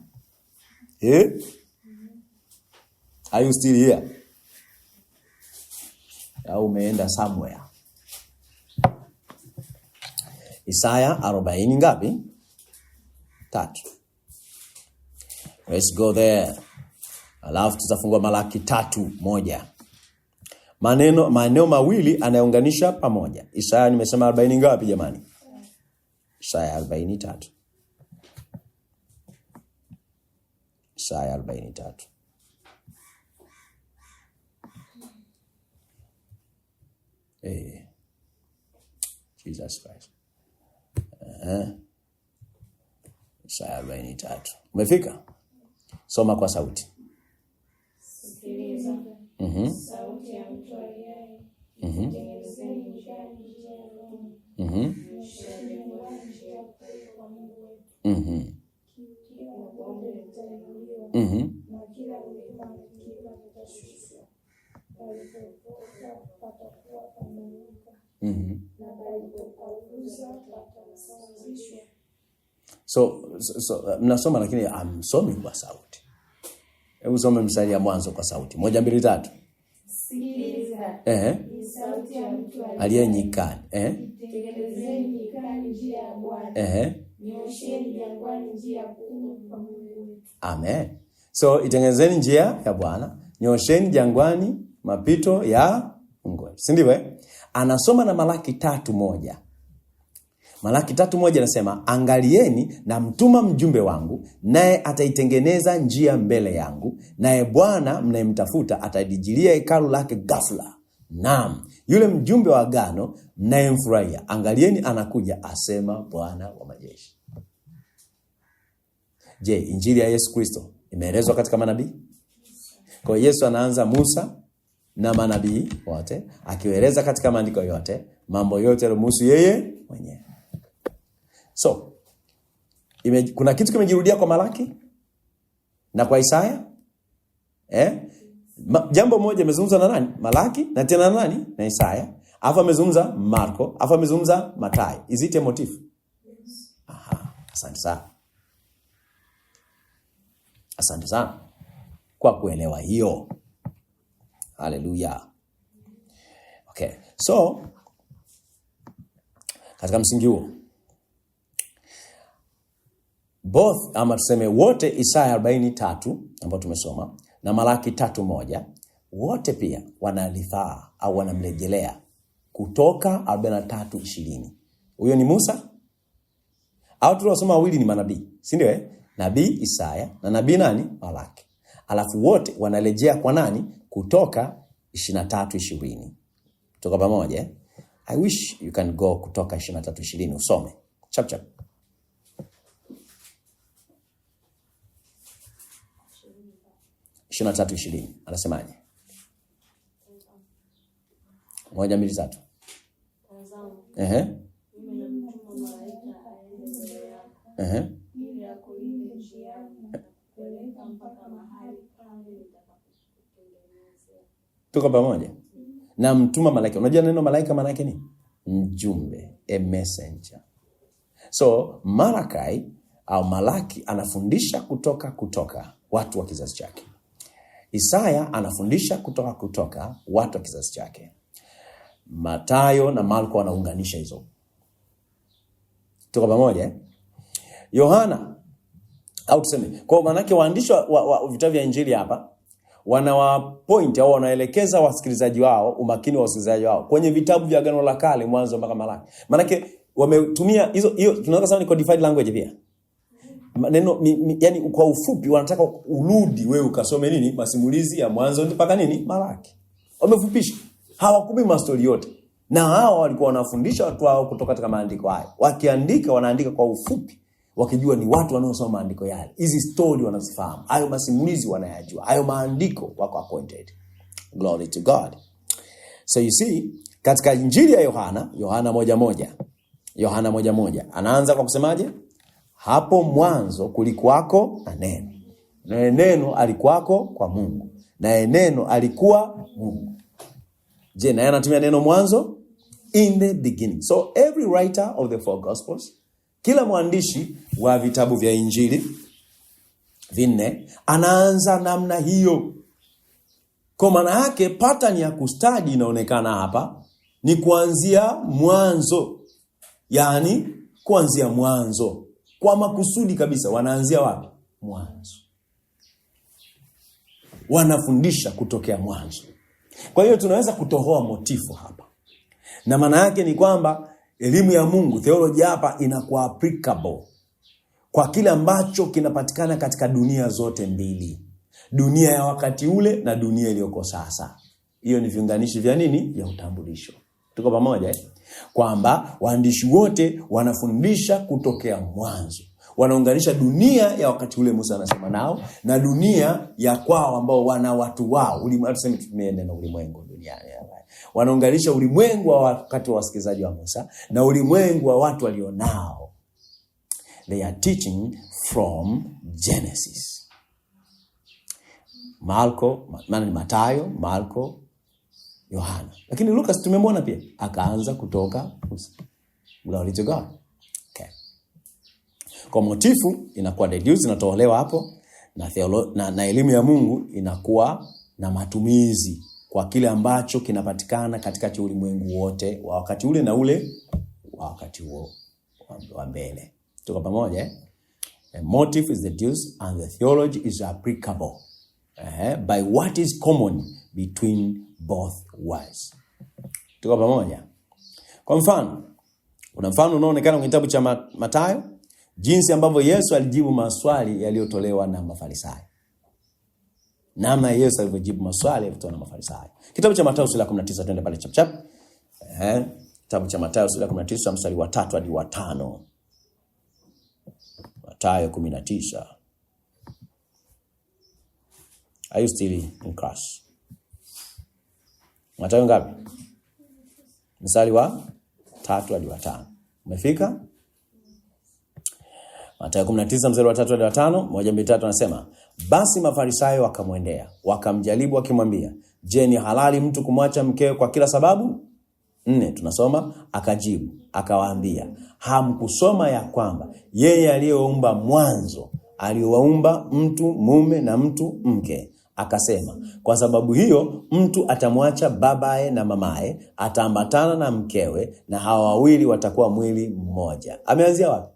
Are you still here? au umeenda somewhere. Isaya 40 ngapi? 3. Let's go there. Alafu tutafungua Malaki 3:1. Maneno mawili anayounganisha pamoja. Isaya nimesema 40 ngapi jamani? Isaya 43. Isaya 43. Jesus Christ. Isaya 43. Umefika? Soma kwa sauti. Sikiliza. Sauti ya mtu aliye. Tengenezeni njia ya Mungu. Njia kwa Mungu wetu. Kila bonde litainuliwa. Na kila mlima mkiwa utashushwa. Palipopoka patakuwa pamenyooka. Na palipopauza patasawazishwa. So mnasoma lakini amsomi kwa sauti. Hebu soma mstari ya mwanzo kwa sauti. 1 2 3. Sikiliza. Ni sauti ya mtu aliye nyikani. Tengenezeni nyikani njia ya Bwana. Nyoosheni jangwani njia kuu kwa Mungu wetu. Amen. So itengenezeni njia ya Bwana, nyoosheni jangwani mapito ya Mungu wetu. Si ndivyo? Anasoma na Malaki 3:1. Malaki 3:1 anasema, angalieni na mtuma mjumbe wangu, naye ataitengeneza njia mbele yangu, naye Bwana mnayemtafuta atadijilia hekalu lake ghafla. Naam, yule mjumbe wa agano mnayemfurahia, angalieni anakuja, asema Bwana wa majeshi. Je, injili ya Yesu Kristo imeelezwa katika manabii? Kwa Yesu anaanza Musa na manabii wote, akieleza katika maandiko yote mambo yote yaliyomhusu yeye mwenyewe. So, kuna kitu kimejirudia kwa Malaki na kwa Isaya. Jambo moja amezungumza na nani? Malaki, na tena na nani? Na Isaya. Alafu amezungumza Marko, alafu amezungumza Mathayo. Is it a motif? Yes. Asante sana. Asante sana kwa kuelewa hiyo. Hallelujah. Okay. So, katika msingi huo, both ama tuseme wote Isaya 43 ambao tumesoma na Malaki 3:1 wote pia wanalifaa au wanamrejelea Kutoka 43:20. Huyo ni Musa? Au tunasoma wawili ni manabii, si ndio? Nabii Isaya na nabii nani? Malaki. Alafu wote wanarejea kwa nani? Kutoka 23:20. Kutoka pamoja. I wish you can go Kutoka 23:20 usome. Chap chap. 23:20 anasemaje? 1 2 3. Tuko pamoja. Na mtuma malaika. Unajua neno malaika maana yake ni mjumbe, a messenger. So Malakai au Malaki anafundisha kutoka watu wa kizazi chake. Isaya anafundisha kutoka watu wa kizazi chake. Mathayo na Marko wanaunganisha hizo. Tuko pamoja? Yohana au tuseme kwa maana yake waandishi wa vitabu vya injili hapa wanawapoint au wanaelekeza wasikilizaji wao, umakini wa wasikilizaji wao kwenye vitabu vya Agano la Kale mwanzo mpaka Malaki. Maana yake wametumia hiyo tunaweza kusema ni codified language pia. Neno yani kwa ufupi wanataka urudi wewe ukasome nini? Masimulizi ya mwanzo mpaka nini? Malaki. Wamefupisha. Hawakubi mastori yote. Na hao walikuwa wanafundisha watu wao kutoka katika maandiko haya. Wakiandika wanaandika kwa ufupi, wakijua ni watu wanaosoma maandiko yale. Hizi story wanazifahamu. Hayo masimulizi wanayajua. Hayo maandiko wako appointed. Glory to God. So you see, katika Injili ya Yohana 1:1 anaanza kwa kusemaje? Hapo mwanzo kulikuwako na neno. Na neno alikuwako kwa Mungu. Na neno alikuwa Mungu. Je, na anatumia neno mwanzo? In the beginning. So every writer of the four gospels, kila mwandishi wa vitabu vya injili vinne anaanza namna hiyo. Kwa maana yake pattern ya kustadi inaonekana hapa ni kuanzia mwanzo. Yaani kuanzia mwanzo. Kwa makusudi kabisa wanaanzia wapi? Mwanzo. Wanafundisha kutokea mwanzo. Kwa hiyo tunaweza kutohoa motifu hapa. Na maana yake ni kwamba elimu ya Mungu, theology hapa inakuwa applicable kwa kile ambacho kinapatikana katika dunia zote mbili. Dunia ya wakati ule na dunia iliyoko sasa. Hiyo ni viunganishi vya nini? Vya utambulisho. Tuko pamoja kwamba waandishi wote wanafundisha kutokea mwanzo. Wanaunganisha dunia ya wakati ule Musa anasema nao na dunia ya kwao ambao wana watu wao. Tuseme tutumie neno ulimwengu duniani. Wanaunganisha ulimwengu wa wakati wa wasikilizaji wa Musa na ulimwengu wa watu walionao. They are teaching from Genesis. Mathayo, Marko, Yohana. Lakini Lucas tumemwona pia akaanza kutoka Musa. Glory to God. Okay. Kwa motifu inakuwa deduced, inatolewa hapo na elimu ya Mungu inakuwa na matumizi kwa kile ambacho kinapatikana katika ulimwengu wote wa wakati ule na ule wa wakati huo wa mbele. Tuko pamoja A motive is deduced and the theology is applicable by what is common between both words. Tuko pamoja. Kwa mfano, kuna mfano unaoonekana kwenye kitabu cha Mathayo, jinsi ambavyo Yesu alijibu maswali yaliyotolewa na Mafarisayo. Namna Yesu alivyojibu maswali yaliyotolewa na Mafarisayo. Kitabu cha Mathayo sura ya 19, twende pale chap. Kitabu cha Mathayo sura ya 19 mstari wa 3 hadi wa 5. Mathayo 19. Are you still in class? Mathayo ngapi? Mstari wa 3 hadi wa 5. Umefika? Mathayo 19 mstari wa 3 hadi wa 5, 1-2-3 anasema, basi Mafarisayo wakamwendea, wakamjaribu wakimwambia, je, ni halali mtu kumwacha mkewe kwa kila sababu? 4 tunasoma, akajibu, akawaambia, hamkusoma ya kwamba yeye aliyeumba mwanzo aliwaumba mtu mume na mtu mke? Akasema, kwa sababu hiyo mtu atamwacha babaye na mamaye, ataambatana na mkewe, na hawa wawili watakuwa mwili mmoja. Ameanzia wapi?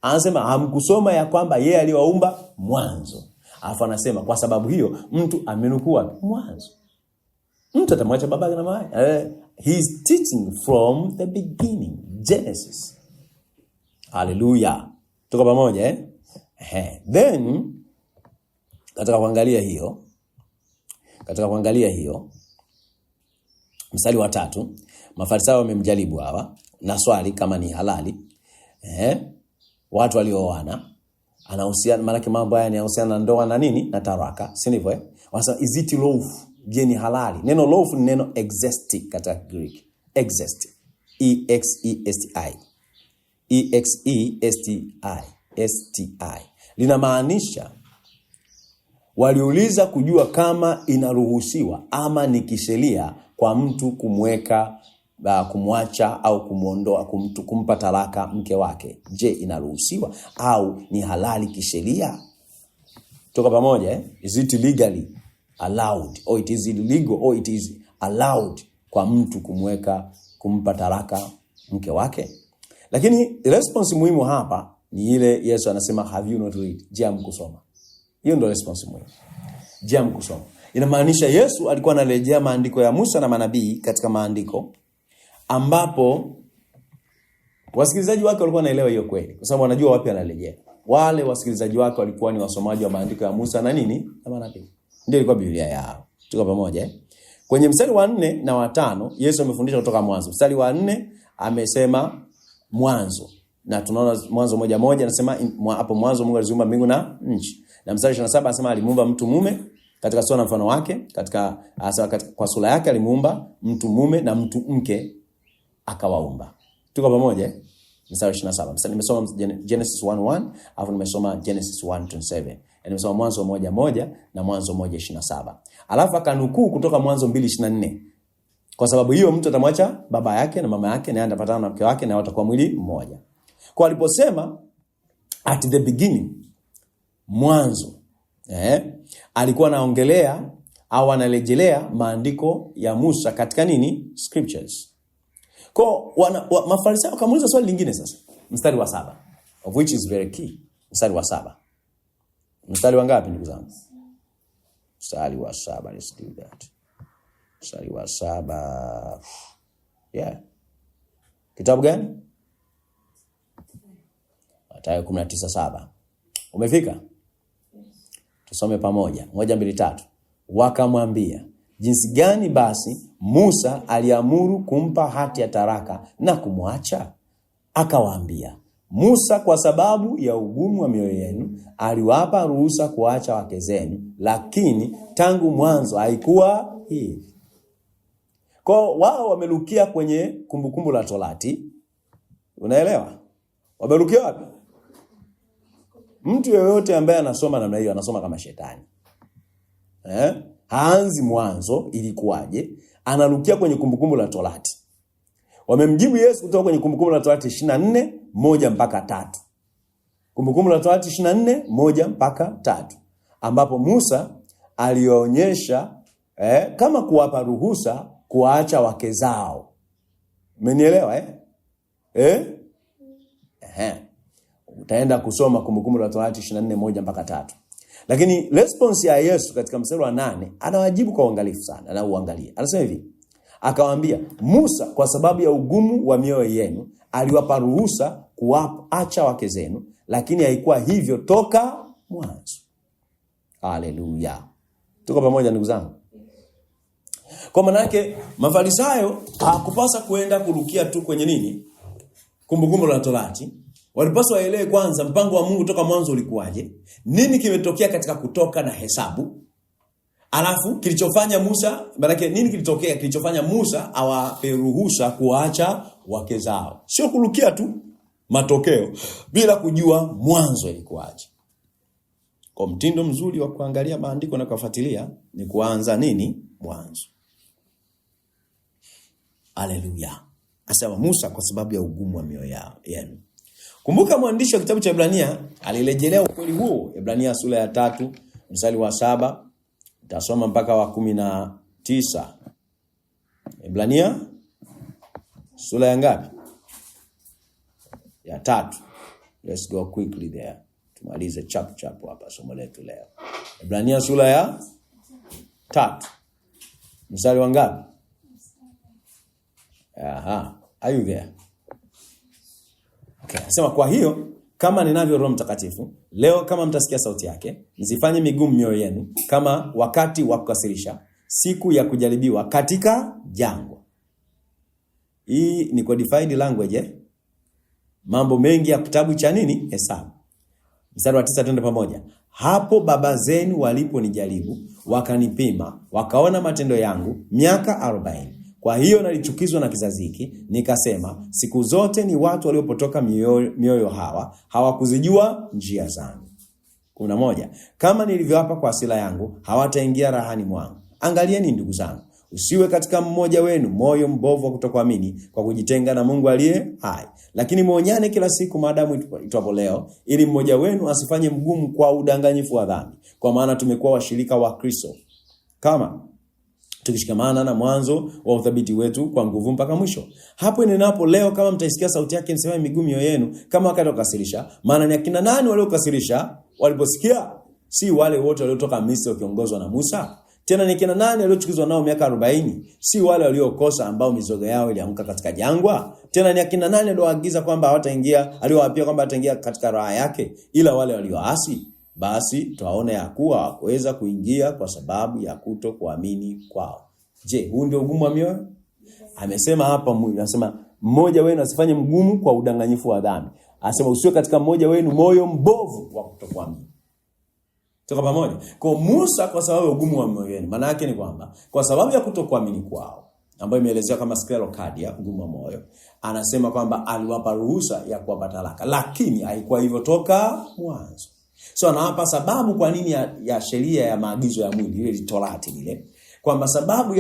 Anasema hamkusoma ya kwamba yeye aliwaumba mwanzo. Alafu anasema kwa sababu hiyo mtu amenukua mwanzo. Mtu atamwacha babake na mamaye. He is teaching from the beginning, Genesis. Hallelujah. Tuko pamoja Then katika kuangalia hiyo mstari wa 3, Mafarisayo wamemjaribu hawa na swali kama ni halali. Watu walioana anahusiana, maana mambo haya yanahusiana na ndoa na nini? Na taraka, si ndivyo Wanasema is it lawful? Je, ni halali? Neno lawful ni neno exesti katika Greek. Exesti. E-X-E-S-T-I. E-X-E-S-T-I. S-T-I. Linamaanisha waliuliza kujua kama inaruhusiwa ama ni kisheria kwa mtu kumwacha au kumuondoa, kumpa talaka mke wake. Je, inaruhusiwa au ni halali kisheria? Toka pamoja Is it legally allowed or it is illegal or it is allowed kwa mtu kumpa talaka mke wake? Lakini response muhimu hapa ni ile Yesu anasema, have you not read? Je, hamkusoma? Hiyo ndio response muhimu. Je, hamkusoma? Inamaanisha Yesu alikuwa analejea maandiko ya Musa na manabii katika maandiko ambapo wasikilizaji wake walikuwa wanaelewa hiyo kweli, kwa sababu wanajua wapi analejea. Wale wasikilizaji wake walikuwa ni wasomaji wa maandiko ya Musa na nini? Na manabii. Ndio ilikuwa Biblia yao. Tuko pamoja Kwenye mstari wa 4 na wa 5 Yesu amefundisha kutoka mwanzo. Mstari wa 4 amesema mwanzo. Na tunaona Mwanzo 1:1 anasema hapo mwanzo Mungu aliziumba mbingu na nchi. Na mstari 27 anasema alimuumba mtu mume katika sura na mfano wake, kwa sura yake alimuumba mtu mume na mtu mke akawaumba. Tuko pamoja Mstari 27. Mstari nimesoma Genesis 1:1, alafu nimesoma Genesis 1:27. Nimesoma Mwanzo 1:1 na Mwanzo 1:27. Alafu akanukuu kutoka Mwanzo 2:24. Kwa sababu hiyo mtu atamwacha baba yake na mama yake, na atapatana na mke wake, na watakuwa mwili mmoja. Kwa aliposema at the beginning, mwanzo, alikuwa anaongelea au anarejelea maandiko ya Musa katika nini? Scriptures. Kwa Mafarisayo wakamuuliza swali lingine sasa. Mstari wa 7, of which is very key. Mstari wa 7. Mstari wa ngapi ndugu zangu? Mstari wa 7. Let's do that. Mstari wa 7. Yeah. Kitabu gani? Mathayo 19:7. Umefika? Tusome pamoja. 1, 2, 3. Wakamwambia, jinsi gani basi Musa aliamuru kumpa hati ya taraka na kumwacha? Akawaambia, Musa kwa sababu ya ugumu wa mioyo yenu aliwapa ruhusa kuacha wake zenu, lakini tangu mwanzo haikuwa hivi. Kwa wao wamerukia kwenye kumbukumbu la Torati. Unaelewa? Wamerukia wapi? Mtu yeyote ambaye anasoma namna hiyo anasoma kama shetani. Haanzi mwanzo ilikuwaje, anarukia kwenye kumbukumbu la Torati. Wamemjibu Yesu kutoka kwenye kumbukumbu la Torati 24:1-3. Kumbukumbu la Torati 24:1-3, ambapo Musa alionyesha kama kuwapa ruhusa kuacha wake zao. Umenielewa Utaenda kusoma kumbukumbu la Torati 24:1-3. Lakini response ya Yesu katika mstari wa 8 anawajibu kwa uangalifu sana, na uangalie. Anasema hivi, akawaambia, Musa kwa sababu ya ugumu wa mioyo yenu aliwapa ruhusa kuacha wake zenu, lakini haikuwa hivyo toka mwanzo. Haleluya. Tuko pamoja ndugu zangu? Kwa maana yake Mafarisayo hakupasa kuenda kurukia tu kwenye nini? Kumbukumbu la Torati. Walipaswa waelewe kwanza mpango wa Mungu toka mwanzo ulikuwaje, nini kimetokea katika Kutoka na Hesabu. Alafu kilichofanya Musa, baraka nini kilitokea kilichofanya Musa awape ruhusa kuacha wake zao. Sio kurukia tu matokeo bila kujua mwanzo ilikuwaje. Kwa mtindo mzuri wa kuangalia maandiko na kufuatilia ni kuanza nini? Mwanzo. Haleluya. Asema Musa kwa sababu ya ugumu wa mioyo yenu. Kumbuka mwandishi wa kitabu cha Ibrania alirejelea ukweli huo. Ibrania sura ya 3 mstari wa 7 utasoma mpaka wa 19. Ibrania sura ya ngapi? Ya 3. Let's go quickly there. Tumalize chap hapa somo letu leo. Ibrania sura ya 3 mstari wa ngapi? Are you there? Okay. Sema kwa hiyo kama ninavyo Roho Mtakatifu, leo kama mtasikia sauti yake, msifanye migumu mioyo yenu kama wakati wa kukasirisha, siku ya kujaribiwa katika jangwa. Hii ni codified language. Mambo mengi ya kitabu cha nini? Hesabu. Mstari wa 9 twende pamoja. Hapo baba zenu waliponijaribu, wakanipima, wakaona matendo yangu miaka 40. Kwa hiyo nalichukizwa na kizazi hiki, nikasema siku zote ni watu waliopotoka mioyo hawa, hawakuzijua njia zangu. 11. Kama nilivyowapa kwa hasira yangu, hawataingia rahani mwangu. Angalieni ndugu zangu, usiwe katika mmoja wenu moyo mbovu wa kutokuamini kwa kujitenga na Mungu aliye hai. Lakini muonyane kila siku maadamu itwapo leo, ili mmoja wenu asifanye mgumu kwa udanganyifu wa dhambi. Kwa maana tumekuwa washirika wa Kristo, kama tukishikamana na mwanzo wa uthabiti wetu kwa nguvu mpaka mwisho. Hapo ninapo leo kama mtaisikia sauti yake, msifanye migumu mioyo yenu kama wakati wa kukasirisha. Maana ni akina nani waliokasirisha waliposikia? Si wale wote waliotoka Misri wakiongozwa na Musa? Tena ni kina nani waliochukizwa nao miaka 40? Si wale waliokosa ambao mizoga yao ilianguka katika jangwa? Tena ni akina nani alioagiza kwamba hawataingia, aliyowaapia kwamba hataingia katika raha yake, ila wale walioasi? Basi tuwaona ya kuwa hawakuweza kuingia kwa sababu ya kutokuamini kwao. Je, huu ndio ugumu wa mioyo? Amesema hapa, anasema mmoja wenu asifanye mgumu kwa udanganyifu wa dhambi. Anasema usiwe katika mmoja wenu moyo mbovu wa kutokuamini. Tuko pamoja? Kwa Musa kwa sababu ya ugumu wa mioyo yenu, maana yake ni kwamba kwa sababu ya kutokuamini kwao, ambayo imeelezewa kama sclerocardia, ugumu wa moyo, anasema kwamba aliwapa ruhusa ya kuwapa talaka, lakini haikuwa hivyo toka mwanzo. So anawapa sababu kwa nini ya sheria ya maagizo ya mwili, ile Torati ile, kwamba sababu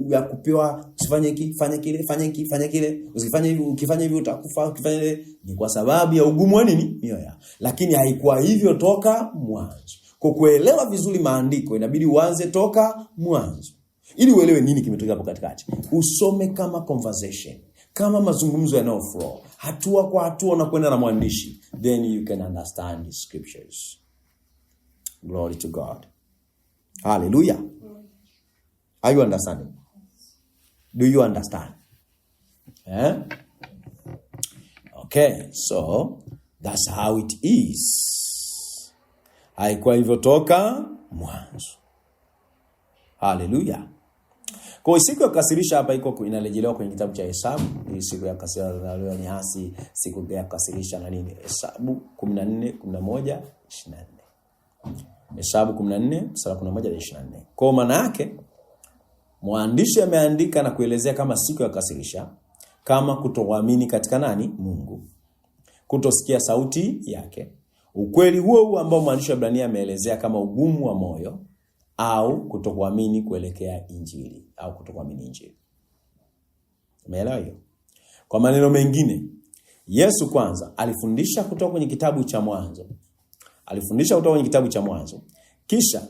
ya kupewa usifanye hiki, fanya kile, fanya kile, usifanye hivi, ukifanya hivi utakufa, ukifanya ile, ni kwa sababu ya ugumu wa nini? Mioyo. Lakini haikuwa hivyo toka mwanzo. Kwa kuelewa vizuri maandiko inabidi uanze toka mwanzo. Ili uelewe nini kimetokea hapo katikati. Usome kama conversation, kama mazungumzo yanayo flow, hatua kwa hatua unakwenda na mwandishi, then you can understand the scriptures. Glory to God. Hallelujah. Are you understanding? Do you understand? Okay, so that's how it is. Haikuwa hivyo toka mwanzo. Hallelujah. Kwa siku ya kukasirisha hapa iko inarejelewa kwenye kitabu cha Hesabu. Hii siku ya kukasirisha leo ni hasi siku ya kukasirisha na nini? Hesabu 14, 11, 24. Hesabu 14, sura 11 hadi 24. Kwa maana yake mwandishi ameandika na kuelezea kama siku ya kukasirisha, kama kutoamini katika nani? Mungu. Kutosikia sauti yake. Ukweli huo ambao mwandishi wa Ibrania ameelezea kama ugumu wa moyo au kutokuamini kuelekea injili au kutokuamini injili. Umeelewa hiyo? Kwa maneno mengine, Yesu kwanza alifundisha kutoka kwenye kitabu cha Mwanzo. Kisha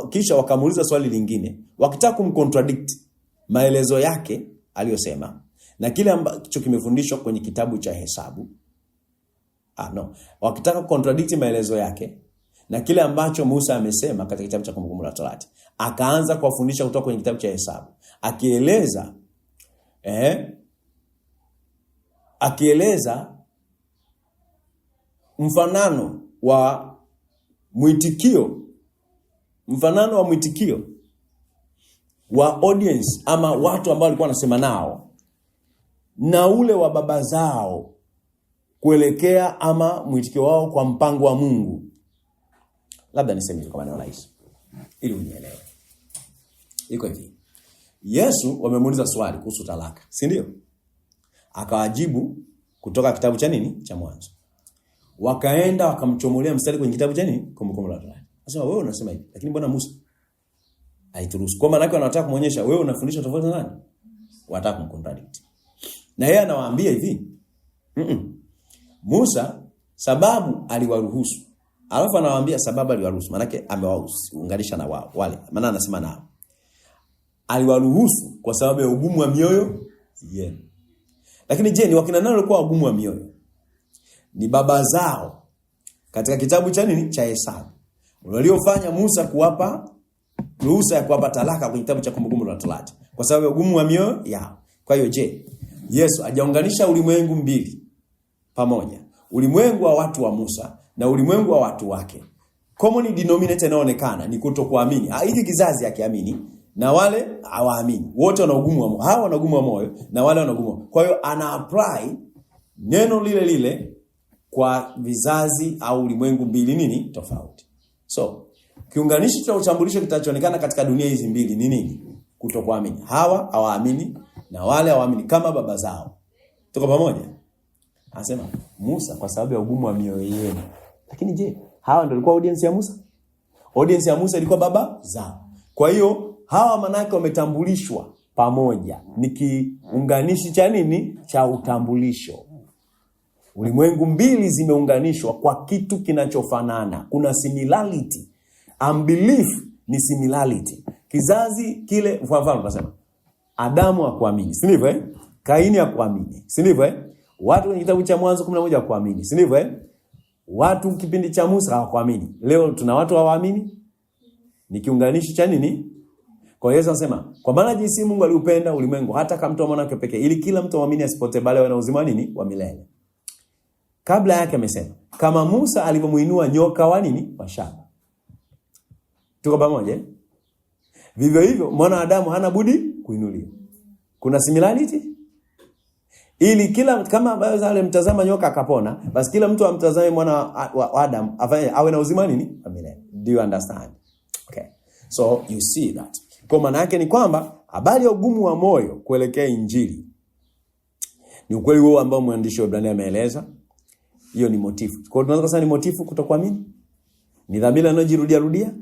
kisha wakamuuliza swali lingine, wakitaka kumcontradict maelezo yake aliyosema na kile ambacho kimefundishwa kwenye kitabu cha Hesabu. Wakitaka contradict maelezo yake na kile ambacho Musa amesema katika kitabu cha Kumbukumbu la Torati. Akaanza kuwafundisha kutoka kwenye kitabu cha Hesabu, akieleza mfanano wa mwitikio wa audience ama watu ambao walikuwa wanasema nao na ule wa baba zao kuelekea ama mwitikio wao kwa mpango wa Mungu. Labda niseme hivi kwa maneno rahisi ili unielewe. Iko hivi. Yesu wamemuuliza swali kuhusu talaka, si ndio? Akawajibu kutoka kitabu cha nini? Cha Mwanzo. Wakaenda wakamchomolea mstari kwenye kitabu cha nini? Kumbukumbu la Torati. Sasa wewe unasema hivi, lakini mbona Musa haituruhusu? Kwa maana yake wanataka kumuonyesha wewe unafundisha tofauti na nani? Wanataka kumcontradict. Na yeye anawaambia hivi, Musa sababu aliwaruhusu. Alafu anawaambia sababu aliwaruhusu, maana yake amewaunganisha na wao wale. Maana anasema nao. Aliwaruhusu kwa sababu ya ugumu wa mioyo yenu. Lakini je, ni wakina nani walikuwa wagumu wa mioyo? Ni baba zao. Katika kitabu cha nini? Cha Hesabu. Waliofanya Musa kuwapa ruhusa ya kuwapa talaka kwenye kitabu cha Kumbukumbu la Torati kwa sababu ya ugumu wa mioyo yao. Kwa hiyo je, Yesu hajaunganisha ulimwengu mbili pamoja? Ulimwengu wa watu wa Musa na ulimwengu wa watu wake. Common denominator inaonekana ni kutokuamini. Hiki kizazi hakiamini na wale hawaamini. Wote wana ugumu wa moyo. Hawa wana ugumu wa moyo na wale wana ugumu. Kwa hiyo ana apply neno lile lile kwa vizazi au ulimwengu mbili nini tofauti. So, kiunganishi cha utambulisho kitachoonekana katika dunia hizi mbili ni nini? Kutokuamini. Hawa hawaamini na wale hawaamini kama baba zao. Tuko pamoja? Anasema Musa kwa sababu ya ugumu wa mioyo yenu. Lakini je, hawa ndio walikuwa audience ya Musa? Audience ya Musa ilikuwa baba zao. Kwa hiyo hawa manake wametambulishwa pamoja. Ni kiunganishi cha nini? Cha utambulisho. Ulimwengu mbili zimeunganishwa kwa kitu kinachofanana. Kuna similarity. Unbelief ni similarity. Kizazi kile kwa mfano tunasema Adamu hakuamini, si ndivyo Kaini hakuamini, si ndivyo Watu kwenye kitabu cha Mwanzo 11 hawakuamini, si ndivyo Watu kipindi cha Musa hawakuamini. Leo tuna watu hawaamini. Ni kiunganishi cha nini? Kwa Yesu anasema, kwa maana jinsi Mungu aliupenda ulimwengu hata akamtoa mwana wake pekee ili kila mtu aamini asipotee bali awe na uzima nini? Wa milele. Kabla yake amesema, kama Musa alivyomuinua nyoka wa nini? Wa shaba. Tuko pamoja? Vivyo hivyo mwana Adamu hana budi kuinuliwa. Kuna similarity? Ili kila kama wale mtazama nyoka akapona, basi kila mtu amtazame mwana wa Adam awe na uzima nini? Wa milele. Do you understand? Okay. So you see that. Kwa maana yake ni kwamba habari ya ugumu wa moyo kuelekea injili ni ukweli huo ambao mwandishi wa Ibrania ameeleza. Hiyo ni motifu. Kwa hiyo tunaweza kusema ni motifu kutokuamini? Ni dhamira inayojirudia rudia?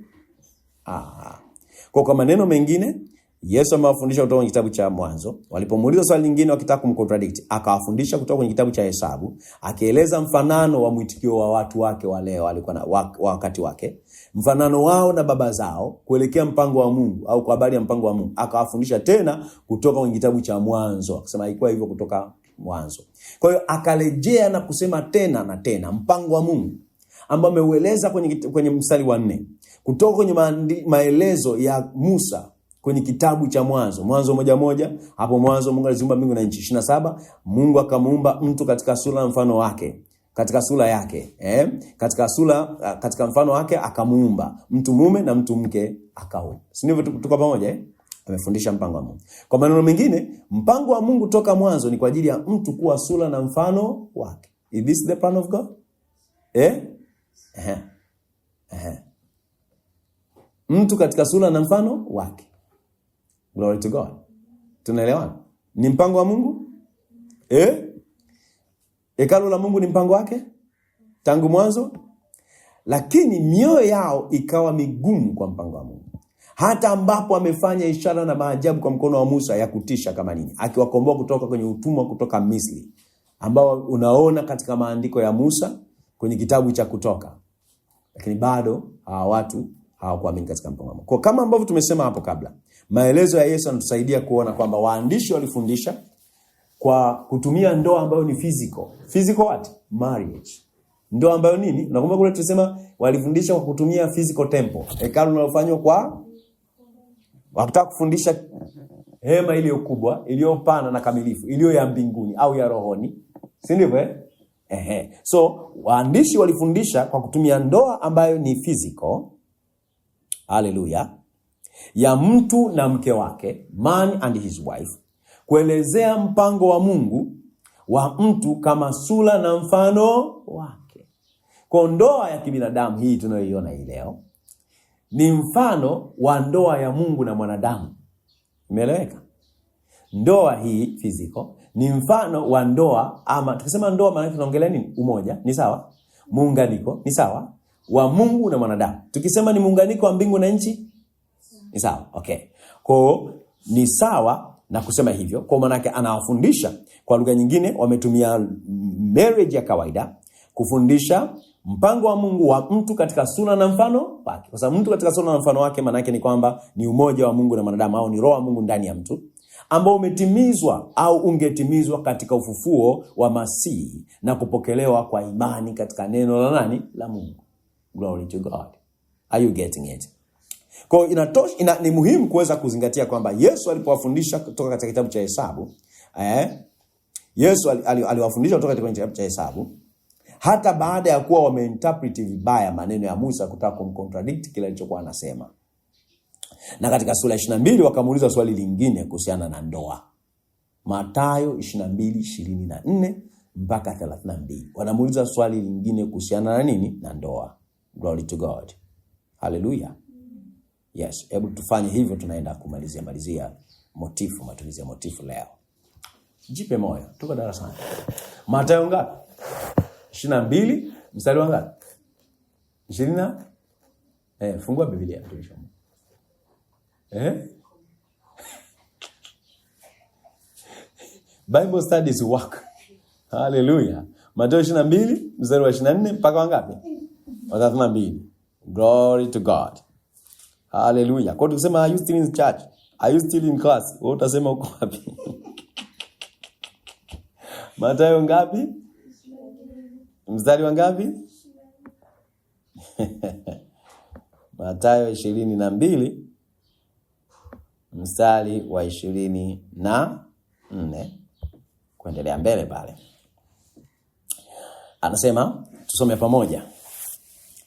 Kwa maneno mengine, Yesu amewafundisha kutoka kwenye kitabu cha Mwanzo. Walipomuuliza swali lingine wakitaka kumcontradict, akawafundisha kutoka kwenye kitabu cha Hesabu, akieleza mfanano wa mwitikio wa watu wake wale walikuwa na wakati wake, mfanano wao na baba zao kuelekea mpango wa Mungu au kwa habari ya mpango wa Mungu. Akawafundisha tena kutoka kwenye kitabu cha Mwanzo, akasema haikuwa hivyo kutoka mwanzo. Kwa hiyo akalejea na kusema tena na tena mpango wa Mungu ambao ameueleza kwenye mstari wa 4 kutoka kwenye maelezo ya Musa kwenye kitabu cha Mwanzo 1:1. Hapo mwanzo Mungu aliziumba mbingu na nchi. 27, Mungu akamuumba mtu katika sura na mfano wake, katika sura yake, katika mfano wake akamuumba, mtu mume na mtu mke akaumba. Si ndivyo tuko pamoja Amefundisha mpango wa Mungu. Kwa maneno mengine, mpango wa Mungu toka mwanzo ni kwa ajili ya mtu kuwa sura na mfano wake. Is this the plan of God? Mtu katika sura na mfano wake. Glory to God. Tunaelewana? Ni mpango wa Mungu? Hekalu la Mungu ni mpango wake tangu mwanzo, lakini mioyo yao ikawa migumu kwa mpango wa Mungu. Hata ambapo amefanya ishara na maajabu kwa mkono wa Musa ya kutisha kama nini, akiwakomboa kutoka kwenye utumwa kutoka Misri, ambao unaona katika maandiko ya Musa kwenye kitabu cha Kutoka. Lakini bado hawa watu hawakuamini katika mpango wa Mungu. Kwa kama ambavyo tumesema hapo kabla, maelezo ya Yesu yanatusaidia kuona kwamba waandishi walifundisha kwa kutumia ndoa ambayo ni physical. Physical what? Marriage. Ndoa ambayo nini? Unakumbuka kule tulisema walifundisha kwa kutumia physical temple. Hekalu linalofanywa kwa wakitaka kufundisha hema ile kubwa, iliyopana na kamilifu, iliyo ya mbinguni au ya rohoni. Si ndivyo So waandishi walifundisha kwa kutumia ndoa ambayo ni physical. Hallelujah. Ya mtu na mke wake, man and his wife, kuelezea mpango wa Mungu wa mtu kama sura na mfano wake. Kwa ndoa ya kibinadamu hii tunayoiona hii leo ni mfano wa ndoa ya Mungu na mwanadamu. Imeeleweka? Ndoa hii physical ni mfano wa ndoa, ama tukisema ndoa maana tunaongelea nini? Umoja, ni sawa? Muunganiko, ni sawa? Wa Mungu na mwanadamu. Tukisema ni muunganiko wa mbingu na nchi, ni sawa? Okay. Kwa ni sawa na kusema hivyo. Kwa maana yake anawafundisha kwa lugha nyingine, wametumia marriage ya kawaida kufundisha mpango wa Mungu wa mtu katika sura na mfano wake. Kwa sababu mtu katika sura na mfano wake maana yake ni kwamba ni umoja wa Mungu na mwanadamu, au ni roho wa Mungu ndani ya mtu, ambao umetimizwa au ungetimizwa katika ufufuo wa Masihi na kupokelewa kwa imani katika neno la nani? La Mungu. Glory to God. Are you getting it? Kwa ni muhimu kuweza kuzingatia kwamba Yesu alipowafundisha kutoka katika kitabu cha Hesabu, Yesu aliwafundisha kutoka katika kitabu cha Hesabu, hata baada ya kuwa wameinterpret vibaya maneno ya Musa kutaka kumcontradict kile alichokuwa anasema. Na katika sura 22 wakamuuliza swali lingine kuhusiana na ndoa. Mathayo 22:24 mpaka 32. Wanamuuliza swali lingine kuhusiana na nini? Na ndoa. Glory to God. Hallelujah. Yes, hebu tufanye hivyo, tunaenda kumalizia matumizi ya motifu leo. Jipe moyo, tuko darasani. Mathayo ngapi? 22 mstari wa ngapi? 20. Fungua Biblia tulisho. Bible studies work. Hallelujah. Mathayo 22 mstari wa 24 mpaka wangapi? 32. Glory to God. Hallelujah. Kwa tukisema are you still in church? Are you still in class? Wewe utasema uko wapi? Mathayo ngapi? Mstari wa ngapi? Mathayo 22 mstari wa 24 kuendelea mbele pale. Anasema tusome pamoja.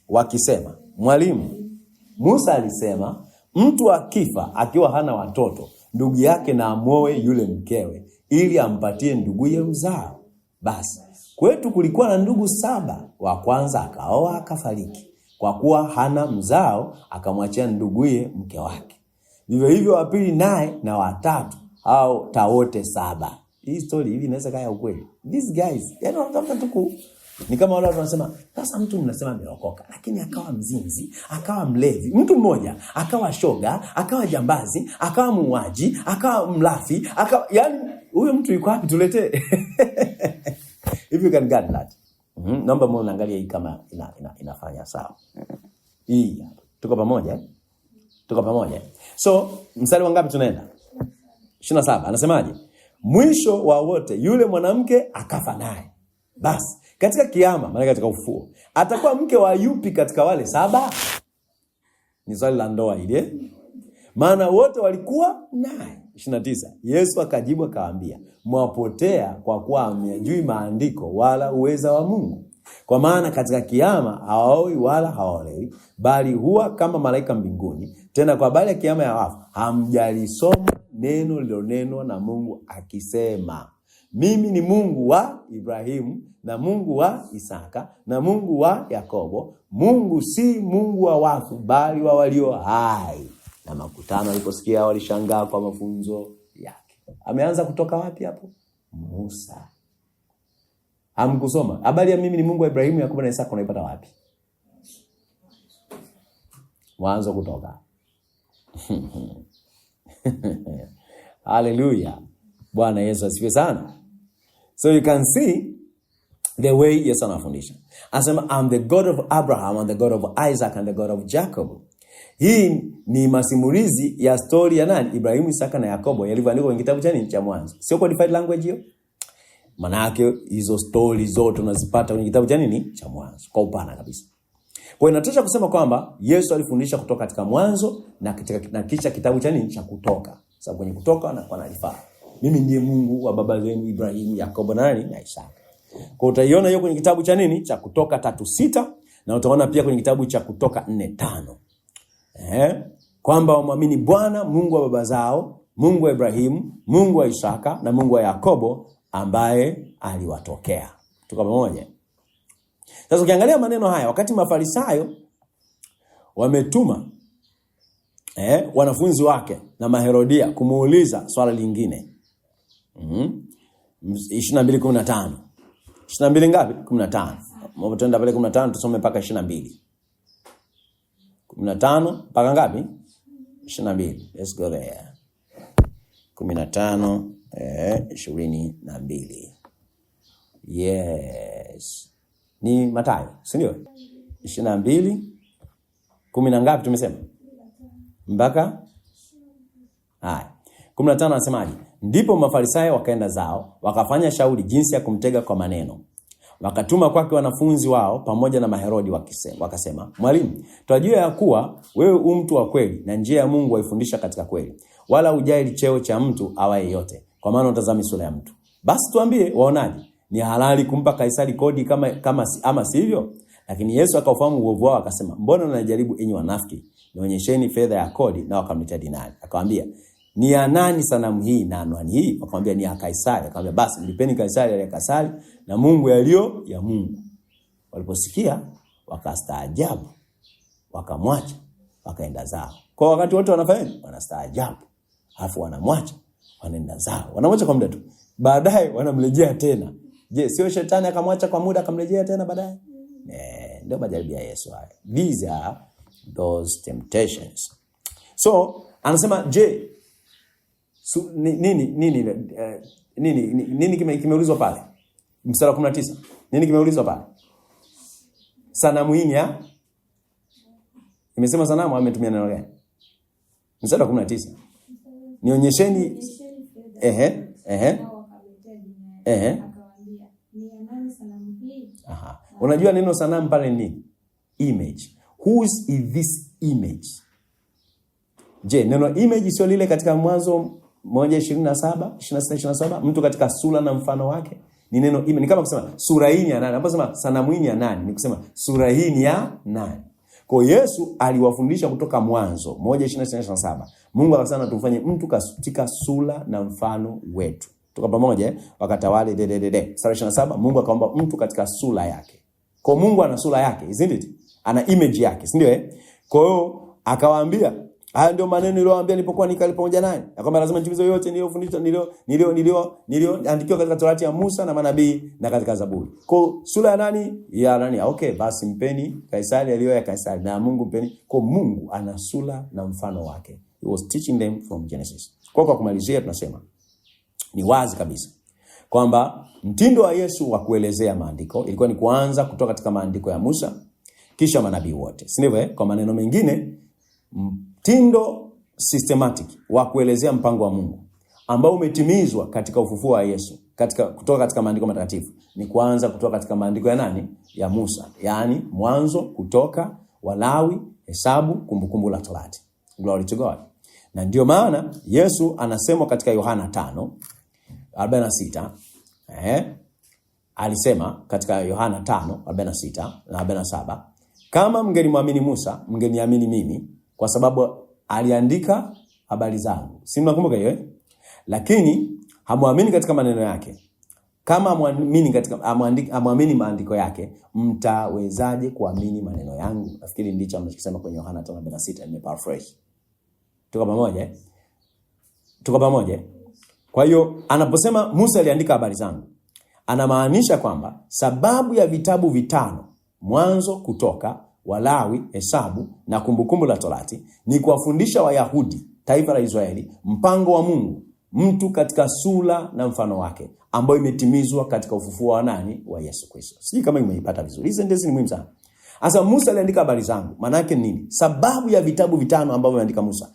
Wakisema, mwalimu, Musa alisema mtu akifa akiwa hana watoto, ndugu yake na amoe yule mkewe ili ampatie nduguye uzao. Basi kwetu kulikuwa na ndugu 7, wa kwanza akaoa akafariki, kwa kuwa hana mzao akamwachia nduguye mke wake. Vivyo hivyo wa pili naye na watatu, au tawote 7. Hii story hivi inaweza kaya ukweli. These guys, wanatafuta tu Ni kama wale wanasema, sasa mtu mnasema ameokoka, lakini akawa mzinzi, akawa mlevi. Mtu mmoja akawa shoga, akawa jambazi, akawa muuaji, akawa mlafi, akawa yani huyo mtu yuko wapi tuletee? If you can get that. Naomba muangalie hii kama inafanya sawa. Hii tuko pamoja? Tuko pamoja. So, mstari wangapi tunaenda? 27. Anasemaje? Mwisho wa wote yule mwanamke akafa naye. Basi, katika kiyama, maana katika ufufuo, atakuwa mke wa yupi katika wale 7? Ni swali la ndoa ile. Maana wote walikuwa naye. 29. Yesu akajibu akawaambia, mwapotea kwa kuwa hamyajui maandiko wala uweza wa Mungu. Kwa maana katika kiyama hawaoi wala hawaolewi, bali huwa kama malaika mbinguni. Tena kwa habari ya kiyama ya wafu, hamjalisoma neno lililonenwa na Mungu akisema, mimi ni Mungu wa Ibrahimu na Mungu wa Isaka na Mungu wa Yakobo. Mungu si Mungu wa wafu, bali wa walio hai. Na makutano waliposikia walishangaa kwa mafunzo yake. Ameanza kutoka wapi hapo? Musa. Hamkusoma habari ya mimi ni Mungu wa Ibrahimu, Yakobo na Isaka unaipata wapi? Mwanzo Kutoka. Hallelujah. Bwana Yesu asifiwe sana. So you can see the way Yesu anafundisha. Anasema, I'm the God of Abraham and the God of Isaac and the God of Jacob. Hii ni masimulizi ya story ya nani? Ibrahimu, Isaka na Yakobo, yalivyoandikwa kwenye kitabu cha nini? Cha Mwanzo. Sio codified language hiyo? Maana yake hizo story zote unazipata kwenye kitabu cha nini? Cha Mwanzo. Kwa upana kabisa. Kwa hiyo inatosha kusema kwamba Yesu alifundisha kutoka katika Mwanzo na kisha kitabu cha nini? Cha Kutoka. Sababu kwenye Kutoka na kwa nalifaa, mimi ndiye Mungu wa baba zenu Ibrahimu, Yakobo na nani? Na Isaka. Kwa utaiona hiyo kwenye kitabu cha nini? Cha Kutoka 3:6, na utaona pia kwenye kitabu cha Kutoka 4:5. Kwamba wamwamini Bwana Mungu wa baba zao, Mungu wa Ibrahimu, Mungu wa Isaka na Mungu wa Yakobo ambaye aliwatokea. Tuko pamoja? Sasa ukiangalia maneno haya, wakati Mafarisayo wametuma wanafunzi wake na Maherodia kumuuliza swala lingine. 22:15. 22 ngapi? 15. Mbona tuenda pale 15 tusome mpaka 22. 15 mpaka ngapi? 22. Let's go there. 15 22. Yes. Ni Mathayo, si ndio? 22 10 na ngapi tumesema? Mpaka 15 anasemaje? Ndipo Mafarisayo wakaenda zao, wakafanya shauri jinsi ya kumtega kwa maneno. Wakatuma kwake wanafunzi wao pamoja na Maherodi wakasema, Mwalimu, tunajua ya kuwa wewe mtu wa kweli na njia ya Mungu waifundisha katika kweli, wala hujali cheo cha mtu awaye yote, kwa maana utazami sura ya mtu. Basi tuambie, waonaje? Ni halali kumpa Kaisari kodi ama sivyo? Lakini Yesu akaufahamu uovu wao akasema, mbona mnajaribu enyi wanafiki? Nionyesheni fedha ya kodi. Na wakamletea dinari. Akamwambia, ni ya nani sanamu hii na anwani hii? Akamwambia, ni ya Kaisari. Akamwambia, basi mlipeni Kaisari ya Kaisari na Mungu yaliyo ya Mungu. Waliposikia wakastaajabu, wakamwacha, wakaenda zao. Kwa wakati wote wanafanya wanastaajabu, alafu wanamwacha, wanaenda zao. Wanamwacha kwa muda tu, baadaye wanamrejea tena. Je, sio shetani akamwacha kwa muda akamrejea tena baadaye? Ndio majaribu ya Yesu haya. These are those temptations. So anasema, je, nini kimeulizwa pale? Mstari wa 19. Nini kimeulizwa pale? Sanamu hii ya? Imesema sanamu, ametumia neno gani? Mstari wa 19. Nionyesheni Unajua neno sanamu pale ni image. Whose is this image? Je, neno image sio lile katika Mwanzo 1:27, mtu katika sura na mfano wake? Ni neno image. Ni kama kusema sura hii ni ya nani? Unaposema sanamu hii ni ya nani? Ni kusema sura hii ni ya nani? Kwa Yesu aliwafundisha kutoka Mwanzo 1:27. Mungu akasema tumfanye mtu katika sura na mfano wetu. Tuko pamoja wakatawale Sura 27, Mungu akaomba mtu katika sura yake. Kwa Mungu ana sura yake, isn't it? Ana image yake, si ndio? Kwa hiyo akawaambia Haya ndio maneno niliyowaambia nilipokuwa nikali pamoja naye, ya kwamba lazima nitimize yote niliyofundishwa nilioandikiwa katika Torati ya Musa na manabii na katika Zaburi. Kwa sura ya nani? Ya nani? Okay, basi mpeni Kaisari aliyo ya Kaisari na Mungu mpeni. Kwa Mungu ana sura na mfano wake. He was teaching them from Genesis. Kwa kumalizia tunasema ni wazi kabisa kwamba mtindo wa Yesu wa kuelezea maandiko ilikuwa ni kuanza kutoka katika maandiko ya Musa kisha manabii wote. Si ndivyo? Kwa maneno mengine, mtindo systematic wa kuelezea mpango wa Mungu ambao umetimizwa katika ufufuo wa Yesu kutoka katika maandiko matakatifu ni kuanza kutoka katika maandiko ya nani? Ya Musa. Yaani Mwanzo, Kutoka, Walawi, Hesabu, Kumbukumbu la Torati. Glory to God. Na ndio maana Yesu anasema katika Yohana 5:46, alisema katika Yohana 5:46 na 47, kama mngenimwamini Musa, mngeniamini mimi kwa sababu aliandika habari zangu. Si mnakumbuka hiyo? Lakini hamuamini katika maneno yake. Kama amwamini maandiko yake, mtawezaje kuamini maneno yangu? Nafikiri ndicho anachosema kwenye Yohana 5:46, nimeparaphrase. Tuko pamoja? Tuko pamoja? Kwa hiyo anaposema Musa aliandika habari zangu, anamaanisha kwamba sababu ya vitabu vitano, Mwanzo, Kutoka, Walawi, Hesabu na Kumbukumbu la Torati, ni kuwafundisha Wayahudi, taifa la Israeli, mpango wa Mungu, mtu katika sura na mfano wake, ambayo imetimizwa katika ufufuo wa nani? Wa Yesu Kristo. Sijui kama umeipata vizuri. Hizi sentensi ni muhimu sana. Asa Musa aliandika habari zangu, maana yake nini? Sababu ya vitabu vitano ambavyo ameandika Musa,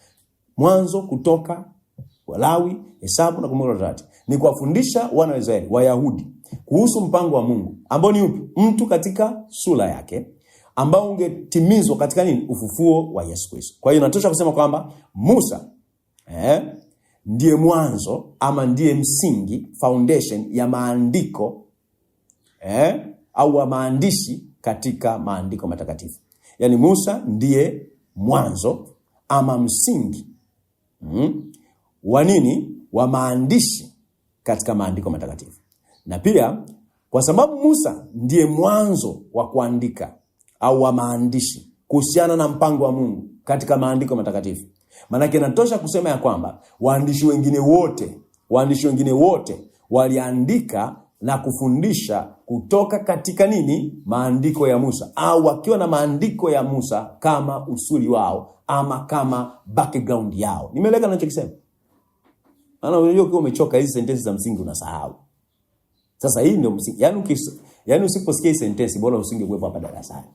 Mwanzo, Kutoka, Walawi, Hesabu na Kumbukumbu la Torati, ni kuwafundisha wana wa Israeli, Wayahudi, kuhusu mpango wa Mungu ambao ni upi? Mtu katika sura yake, ambao ungetimizwa katika nini? Ufufuo wa Yesu Kristo. Kwa hiyo inatosha kusema kwamba Musa ndiye mwanzo ama ndiye msingi, foundation ya maandiko au wa maandishi katika maandiko matakatifu. Yaani Musa ndiye mwanzo ama msingi wa nini? Wa maandishi katika maandiko matakatifu. Na pia kwa sababu Musa ndiye mwanzo wa kuandika au wa maandishi kuhusiana na mpango wa Mungu katika maandiko matakatifu, maana inatosha kusema ya kwamba waandishi wengine wote waliandika na kufundisha kutoka katika nini? Maandiko ya Musa, au wakiwa na maandiko ya Musa kama usuli wao ama kama background yao. Nimeeleka ninachokisema? Maana unajua ukiwa umechoka hizi sentensi za msingi unasahau. Sasa hii ndio msingi. Yaani usiposikia hii sentensi bora usingekuwepo hapa darasani.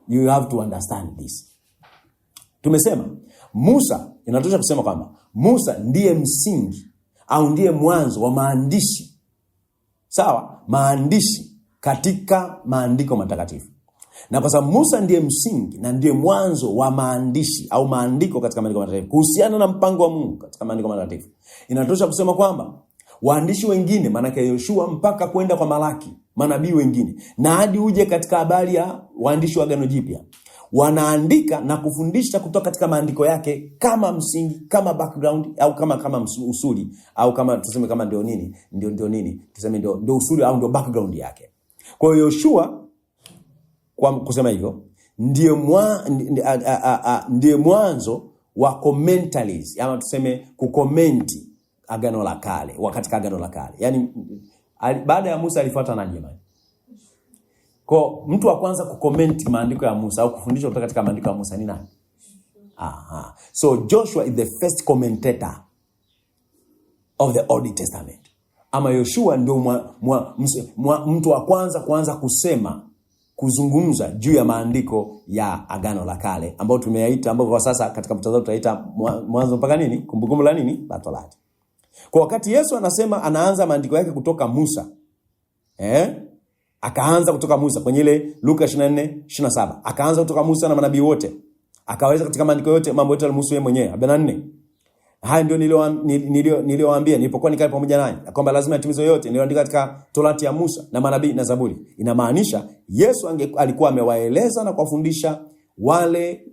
You have to understand this. Tumesema Musa, inatosha kusema kwamba Musa ndiye msingi au ndiye mwanzo wa maandishi. Sawa? Maandishi katika maandiko matakatifu. Na kwa sababu Musa ndiye msingi na ndiye mwanzo wa maandishi au maandiko katika maandiko matakatifu kuhusiana na mpango wa Mungu katika maandiko matakatifu, inatosha kusema kwamba waandishi wengine, maana yake Yoshua mpaka kwenda kwa Malaki, manabii wengine, na hadi uje katika habari ya waandishi wa Agano Jipya, wanaandika na kufundisha kutoka katika maandiko yake kama msingi, kama background au kama usuli, au kama tuseme kama ndio nini tuseme ndio usuli au ndio background yake. Kwa hiyo Yoshua, kwa kusema hivyo, ndiye mwanzo wa commentaries, ama tuseme kukomenti Agano la Kale, wakati Agano la Kale. Yaani baada ya Musa alifuata nani jamani? Kwa mtu wa kwanza kukomenti maandiko ya Musa au kufundisha kutoka katika maandiko ya Musa ni nani? So Joshua is the first commentator of the Old Testament. Ama Yoshua ndio mtu wa kwanza kuanza kuzungumza juu ya maandiko ya Agano la Kale, ambao tumeyaita, ambao kwa sasa katika mtazamo tutaita Mwanzo mpaka nini? Kumbukumbu la nini? La Torati. Kwa wakati Yesu anasema anaanza maandiko yake kutoka Musa, akaanza kutoka Musa kwenye ile Luka 24:27, akaanza kutoka Musa na manabii wote, akaweza katika maandiko yote mambo yote alimhusu yeye mwenyewe. 44. Haya ndio niliowaambia nilipokuwa nikai pamoja naye, kwamba lazima yatimizwe yote niliyoandika katika Torati ya Musa na manabii na Zaburi. Inamaanisha Yesu alikuwa amewaeleza na kuwafundisha wale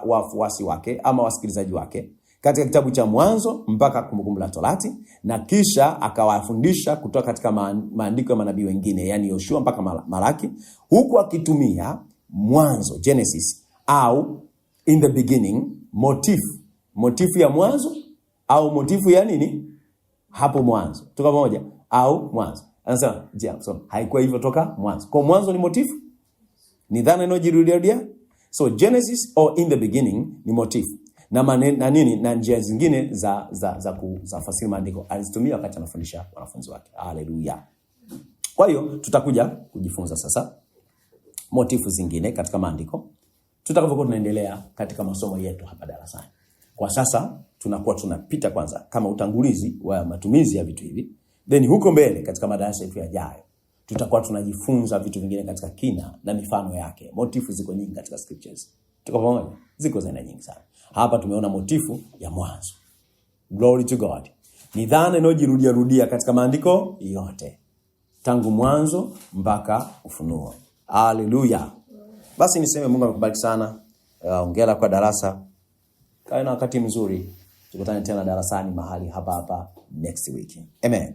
wafuasi wake ama wasikilizaji wake katika kitabu cha Mwanzo mpaka Kumbukumbu la Torati, na kisha akawafundisha kutoka katika maandiko ya manabii wengine, yani Yoshua mpaka Malaki, huku akitumia Mwanzo, Genesis, au in the beginning, motifu ya mwanzo au motifu ya nini? Hapo mwanzo. Toka pamoja au mwanzo. Anasema, haikuwa hivyo toka mwanzo. Kwa mwanzo ni motifu? Ni dhana inayojirudia. So Genesis or in the beginning ni motifu. Na nini na njia zingine za kufasiri maandiko alizitumia wakati anafundisha wanafunzi wake. Haleluya. Kwa hiyo tutakuja kujifunza sasa motifu zingine katika maandiko tutakapokuwa tunaendelea katika masomo yetu hapa darasani. Kwa sasa tunakuwa tunapita kwanza kama utangulizi wa matumizi ya vitu hivi. Then huko mbele katika madarasa yetu yajayo tutakuwa tunajifunza vitu vingine katika kina na mifano yake. Motifu ziko nyingi katika scriptures. Tuko pamoja? Ziko zaina nyingi sana. Hapa tumeona motifu ya mwanzo. Glory to God. Ni dhana inayojirudia katika maandiko yote. Tangu mwanzo mpaka Ufunuo. Haleluya. Basi niseme Mungu akubariki sana. Hongera kwa darasa. Kae na wakati mzuri. Tukutane tena darasani mahali hapa next week. Amen.